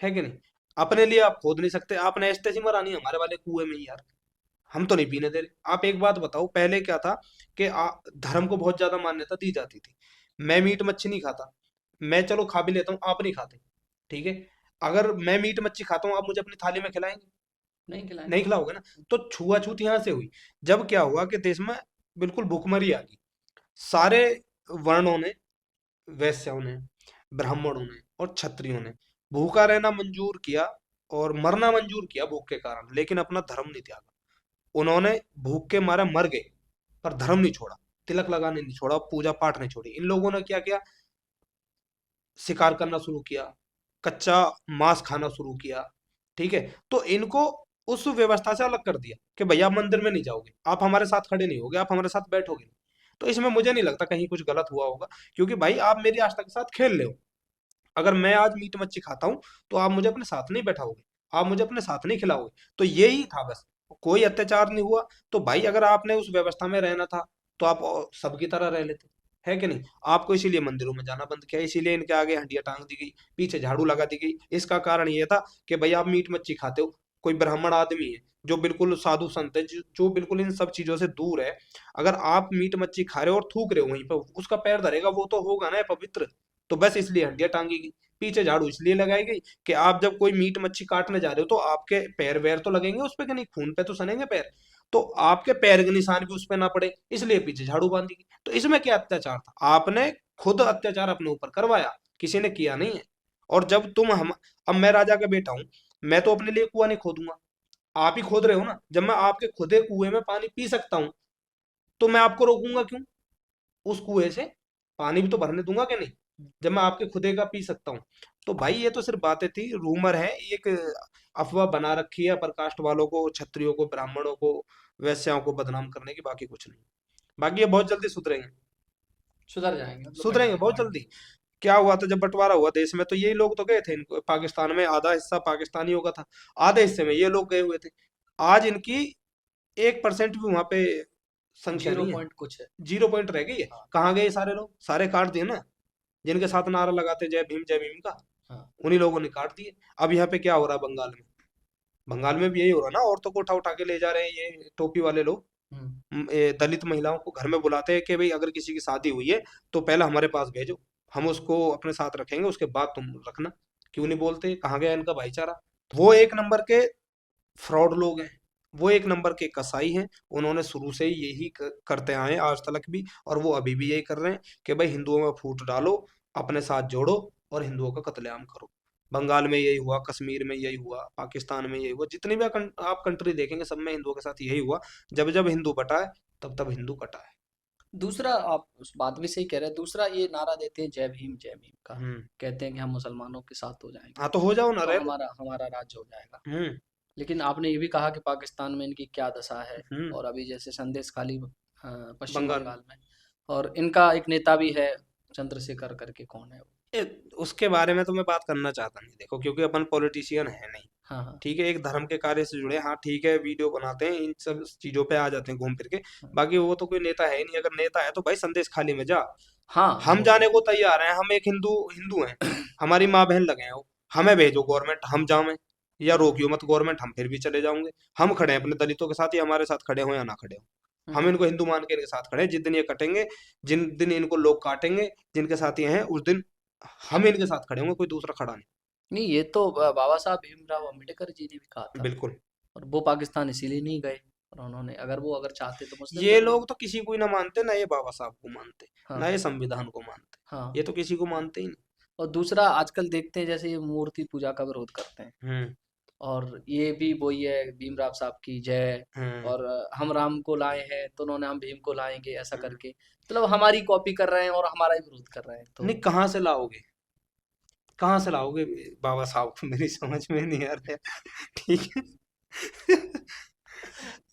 है कि नहीं? अपने लिए आप खोद नहीं सकते, आपने ऐसे मरानी हमारे वाले कुएं में ही यार, हम तो नहीं पीने दे रहे। आप एक बात बताओ, पहले क्या था कि धर्म को बहुत ज्यादा मान्यता दी जाती थी। मैं मीट मच्छी नहीं खाता, मैं चलो खा भी लेता हूँ, आप नहीं खाते, ठीक है। अगर मैं मीट मच्छी खाता हूँ, आप मुझे अपनी थाली में खिलाएंगे? नहीं नहीं खिलाएंगे। खिलाओगे ना। तो छुआछूत यहाँ से हुई। जब क्या हुआ कि देश में बिल्कुल भुखमरी आ गई, सारे वर्णों ने, वैश्यों ने, ब्राह्मणों ने और क्षत्रियों ने भूखा रहना मंजूर किया और मरना मंजूर किया भूख के कारण, लेकिन अपना धर्म नहीं त्यागा। उन्होंने भूख के मारे मर गए, पर धर्म नहीं छोड़ा, तिलक लगाने नहीं छोड़ा, पूजा पाठ नहीं छोड़ी। इन लोगों ने क्या किया? शिकार करना शुरू किया, कच्चा मांस खाना शुरू किया, ठीक है। तो इनको उस व्यवस्था से अलग कर दिया कि भैया आप मंदिर में नहीं जाओगे, आप हमारे साथ खड़े नहीं होगे, आप हमारे साथ बैठोगे नहीं। तो इसमें मुझे नहीं लगता कहीं कुछ गलत हुआ होगा, क्योंकि भाई आप मेरी आस्था के साथ खेल रहे हो। अगर मैं आज मीट मच्छी खाता हूँ, तो आप मुझे अपने साथ नहीं बैठाओगे, आप मुझे अपने साथ नहीं खिलाओगे। तो यही था बस, कोई अत्याचार नहीं हुआ। तो भाई अगर आपने उस व्यवस्था में रहना था, तो आप सबकी तरह रह लेते, है कि नहीं? आपको इसीलिए मंदिरों में जाना बंद किया, इसीलिए इनके आगे हंडिया टांग दी गई, पीछे झाड़ू लगा दी गई। इसका कारण ये था कि भाई आप मीट मच्छी खाते हो, कोई ब्राह्मण आदमी है जो बिल्कुल साधु संत है, जो बिल्कुल इन सब चीजों से दूर है, अगर आप मीट मच्छी खा रहे हो और थूक रहे हो वहीं पर, उसका पैर धरेगा वो तो होगा ना पवित्र। तो बस इसलिए हड्डियां टांगी गई, पीछे झाड़ू इसलिए लगाई गई कि आप जब कोई मीट मच्छी काटने जा रहे हो, तो आपके पैर वैर तो लगेंगे उस पे कि नहीं, खून पे तो सनेंगे पैर, तो आपके पैर के निशान भी उस पे ना पड़े, इसलिए पीछे झाड़ू बांधी गई। तो इसमें क्या अत्याचार था? आपने खुद अत्याचार अपने ऊपर करवाया, किसी ने किया नहीं है। और जब तुम हम अब मैं राजा का बेटा हूं, मैं तो अपने लिए कुआं नहीं खोदूंगा, आप ही खोद रहे हो ना। जब मैं आपके खुदे कुएं में पानी पी सकता हूं, तो मैं आपको रोकूंगा क्यों? उस कुएं से पानी भी तो भरने दूंगा कि नहीं, जब मैं आपके खुदे का पी सकता हूँ। तो भाई ये तो सिर्फ बातें थी, रूमर है, एक अफवाह बना रखी है प्रकाष्ठ वालों को, क्षत्रियों को, ब्राह्मणों को, वैश्याओं को बदनाम करने की, बाकी कुछ नहीं। बाकी ये बहुत जल्दी सुधरेंगे, सुधर जाएंगे, मतलब बढ़िया सुधरेंगे है, बहुत बढ़िया। जल्दी। क्या हुआ था जब बंटवारा हुआ देश में, तो यही लोग तो गए थे, इनको पाकिस्तान में आधा हिस्सा पाकिस्तानियों का था, आधे हिस्से में ये लोग गए हुए थे। आज इनकी 1% भी वहां पे संख्या जीरो नहीं है, पॉइंट कुछ है। 0 पॉइंट रह गई है। हाँ। कहाँ गए ये सारे लोग? सारे काट दिए ना, जिनके साथ नारा लगाते जय भीम का, हाँ। उन्हीं लोगों ने काट दिए। अब यहाँ पे क्या हो रहा है बंगाल में? बंगाल में भी यही हो रहा है ना, औरतों को उठा उठा के ले जा रहे हैं ये टोपी वाले लोग। हम्म। ये दलित महिलाओं को घर में बुलाते हैं कि भाई अगर किसी की शादी हुई है, तो पहले हमारे पास भेजो, हम उसको अपने साथ रखेंगे, उसके बाद तुम रखना। क्यों नहीं बोलते? कहाँ गया इनका भाईचारा? वो एक नंबर के फ्रॉड लोग हैं, वो एक नंबर के कसाई हैं। उन्होंने शुरू से ही यही करते आए हैं आज तक भी, और वो अभी भी यही कर रहे हैं कि भाई हिंदुओं में फूट डालो, अपने साथ जोड़ो और हिंदुओं का कत्लेआम करो। बंगाल में यही हुआ, कश्मीर में यही हुआ, पाकिस्तान में यही हुआ, जितनी भी आप कंट्री देखेंगे सब में हिंदुओं के साथ यही हुआ। जब जब हिंदू बटा है, तब तब हिंदू कटा है। दूसरा, आप उस बात भी सही कह रहे हैं। दूसरा ये नारा देते हैं जय भीम का, हम्म। कहते हैं कि हम मुसलमानों के साथ हो जाएंगे, हाँ तो हो जाओ ना, तो रह लो। हमारा हमारा राज्य हो जाएगा। हम्म। लेकिन आपने ये भी कहा कि पाकिस्तान में इनकी क्या दशा है, हम्म। और अभी जैसे संदेश खाली पश्चिम बंगाल में। बंगाल में, और इनका एक नेता भी है, चंद्रशेखर करके, कौन है वो? ए, उसके बारे में तो मैं बात करना चाहता नहीं, देखो, क्योंकि अपन पॉलिटिशियन है नहीं, हाँ हाँ। ठीक है, एक धर्म के कार्य से जुड़े, हाँ ठीक है, वीडियो बनाते हैं, इन सब चीजों पे आ जाते हैं घूम फिर के। हाँ। बाकी वो तो कोई नेता है ही नहीं। अगर नेता है तो भाई संदेश खाली में जा, हाँ, हम वो जाने को तैयार हैं, हम एक हिंदू हिंदू हैं, हमारी माँ बहन लगे हैं वो, हमें भेजो गवर्नमेंट, हम जावें, या हाँ। रोकियो मत गवर्नमेंट, हम फिर भी चले जाओगे। हम खड़े हैं अपने दलितों के साथ, या हमारे साथ खड़े हो या ना खड़े हो। हम इनको हिंदू मान के इनके साथ खड़े हैं। जिस दिन ये कटेंगे, जिन दिन इनको लोग काटेंगे, जिनके साथ ये हैं, उस दिन हम इनके साथ खड़े होंगे, कोई दूसरा खड़ा नहीं। नहीं, ये तो बाबा साहब भीमराव अम्बेडकर जी ने भी कहा था। बिल्कुल। और वो पाकिस्तान इसीलिए नहीं गए। और उन्होंने, अगर वो अगर चाहते तो मुस्लिम ये लीग में। लोग तो किसी को ही ना मानते, ना ये बाबा साहब को मानते, ना हाँ। ये संविधान को मानते। हाँ। ये तो किसी को मानते ही नहीं। और दूसरा, आजकल देखते हैं जैसे ये मूर्ति पूजा का विरोध करते हैं। हम्म। और ये भी वही है, भीमराव साहब की जय। हम्म। और हम राम को लाए हैं तो उन्होंने हम भीम को लाएंगे, ऐसा हम्म। करके मतलब हमारी कॉपी कर रहे हैं और हमारा ही विरोध कर रहे हैं। तो नहीं, कहाँ से लाओगे, कहाँ से लाओगे बाबा साहब को, मेरी समझ में नहीं आ रहा है। ठीक है।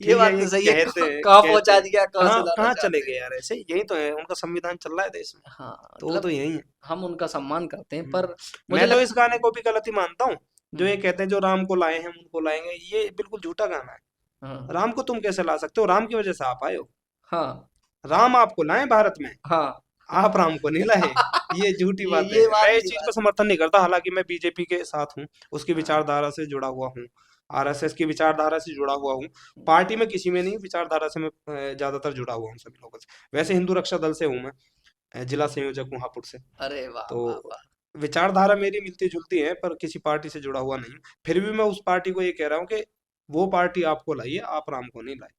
ये ठीक है, बात ये तो सही है। कहते हैं, कहाँ कहते पहुंचा हैं। दिया, कहाँ से कहाँ लाना कहाँ चले चाहते गए हैं। यार, ऐसे यही तो है, उनका संविधान चल रहा है देश में, हाँ, तो वो तो मतलब यही है। हम उनका सम्मान करते हैं, हम्म। पर मुझे मैं तो लग। इस गाने को भी गलत ही मानता हूँ, जो ये हम्म। कहते हैं जो राम को लाए हैं हम उनको लाएंगे, ये बिल्कुल झूठा गाना है। हाँ। राम को तुम कैसे ला सकते हो, राम की वजह से आप आए हो। हाँ। राम आपको लाए भारत में, हाँ। आप राम को नहीं लाए। ये झूठी ये बात है। ये मैं बात इस ये चीज बात। का समर्थन नहीं करता, हालांकि मैं बीजेपी के साथ हूँ, उसकी हाँ। विचारधारा से जुड़ा हुआ हूँ, आरएसएस की विचारधारा से जुड़ा हुआ हूँ। पार्टी में किसी में नहीं, विचारधारा से मैं ज्यादातर जुड़ा हुआ हूँ सभी लोगों से। वैसे हिंदू रक्षा दल से हूँ मैं, जिला संयोजक हूँ हापुड़ से। अरे वाह वाह तो वाह। विचारधारा मेरी मिलती जुलती है, पर किसी पार्टी से जुड़ा हुआ नहीं हूँ। फिर भी मैं उस पार्टी को ये कह रहा हूँ कि वो पार्टी आपको लाई है, आप राम को नहीं लाए।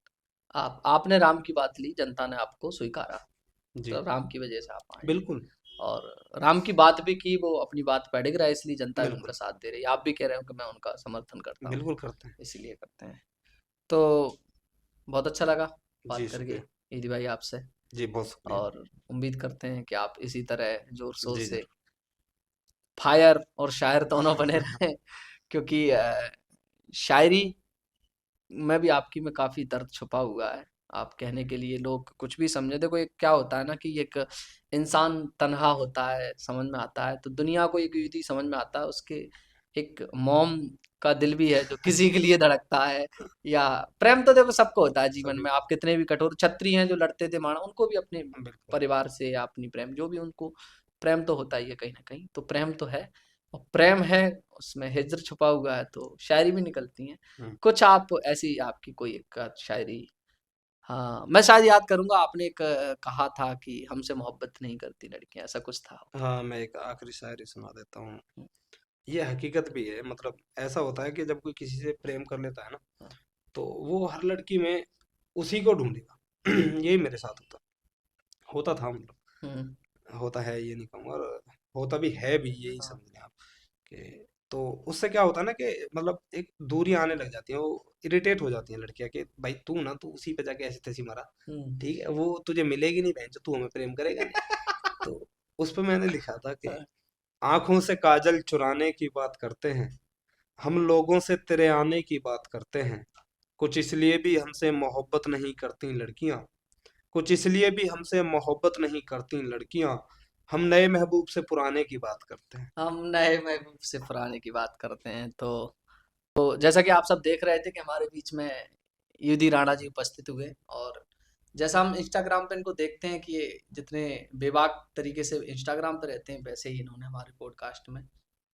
आपने राम की बात ली, जनता ने आपको स्वीकारा, जी। तो राम की वजह से आप आए। बिल्कुल। और राम की बात भी की, वो अपनी बात पे अड़िग रहा है, इसलिए जनता भी उनका बिल्कुल। साथ दे रही है। आप भी कह रहे हो कि मैं उनका समर्थन करता हूँ, बिल्कुल करते हैं। इसीलिए करते हैं। तो बहुत अच्छा लगा जी बात करके शुक्रिया। ईदी भाई आपसे। जी बहुत शुक्रिया। और उम्मीद करते हैं कि आप इसी तरह जोर शोर जी जी। से फायर और शायर दोनों बने रहें, क्योंकि शायरी में भी आपकी में काफ़ी दर्द छुपा हुआ है। आप कहने के लिए लोग कुछ भी समझे। देखो, एक क्या होता है ना कि एक इंसान तन्हा होता है, समझ में आता है, तो दुनिया को एक यूँ ही समझ में आता है, उसके एक मॉम का दिल भी है जो किसी के लिए धड़कता है। या प्रेम तो देखो सबको होता है जीवन सभी में, को। आप कितने भी कठोर क्षत्रिय हैं जो लड़ते थे माणा, उनको भी अपने बिल्कुल। परिवार से या अपनी प्रेम, जो भी उनको प्रेम तो होता ही है कहीं न कहीं। तो प्रेम तो है, और प्रेम है, उसमें हिज्र छुपा हुआ है, तो शायरी भी निकलती हैं। हम्म। कुछ आप ऐसी आपकी कोई एक आध शायरी। हाँ, मैं शायद याद करूँगा, आपने एक कहा था कि हमसे मोहब्बत नहीं करती लड़कियाँ, ऐसा कुछ था। हाँ, मैं एक आखिरी शायरी सुना देता हूँ। हुँ। ये हकीकत भी है, मतलब ऐसा होता है कि जब कोई किसी से प्रेम कर लेता है ना, हाँ। तो वो हर लड़की में उसी को ढूंढेगा। यही मेरे साथ होता होता था, मतलब हुँ। होता है, ये नहीं कहूँगा, और होता भी है भी, यही हाँ। समझ लें आप कि। तो उससे क्या होता है ना कि मतलब एक दूरी आने लग जाती है, वो इरिटेट हो जाती है लड़कियां कि भाई तू ना, तू उसी पे जाके ऐसी तैसी मारा, हुँ। ठीक है, वो तुझे मिलेगी नहीं बहन, जो तू हमें प्रेम करेगा नहीं। तो उस पे मैंने लिखा था कि हाँ। आंखों से काजल चुराने की बात करते हैं, हम लोगों से तेरे आने की बात करते हैं, कुछ इसलिए भी हमसे मोहब्बत नहीं करती लड़कियां, कुछ इसलिए भी हमसे मोहब्बत नहीं करती लड़कियां, हम नए महबूब से पुराने की बात करते हैं। हम नए महबूब से पुराने की बात करते हैं। तो जैसा कि आप सब देख रहे थे कि हमारे बीच में युधि राणा जी उपस्थित हुए। और जैसा हम इंस्टाग्राम पे इनको देखते हैं कि ये जितने बेबाक तरीके से इंस्टाग्राम पे रहते हैं, वैसे ही इन्होंने हमारे पॉडकास्ट में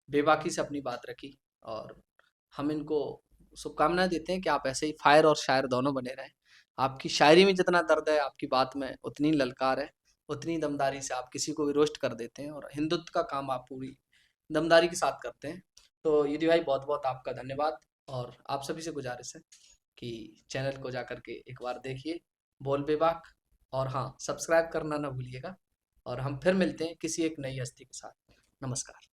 बेबाकी से अपनी बात रखी। और हम इनको शुभकामनाएं देते हैं कि आप ऐसे ही फायर और शायर दोनों बने रहें। आपकी शायरी में जितना दर्द है, आपकी बात में उतनी ललकार है, उतनी दमदारी से आप किसी को भी रोस्ट कर देते हैं, और हिंदुत्व का काम आप पूरी दमदारी के साथ करते हैं। तो युधि भाई, बहुत बहुत आपका धन्यवाद। और आप सभी से गुजारिश है कि चैनल को जा कर के एक बार देखिए, बोल बेबाक। और हाँ, सब्सक्राइब करना ना भूलिएगा। और हम फिर मिलते हैं किसी एक नई हस्ती के साथ। नमस्कार।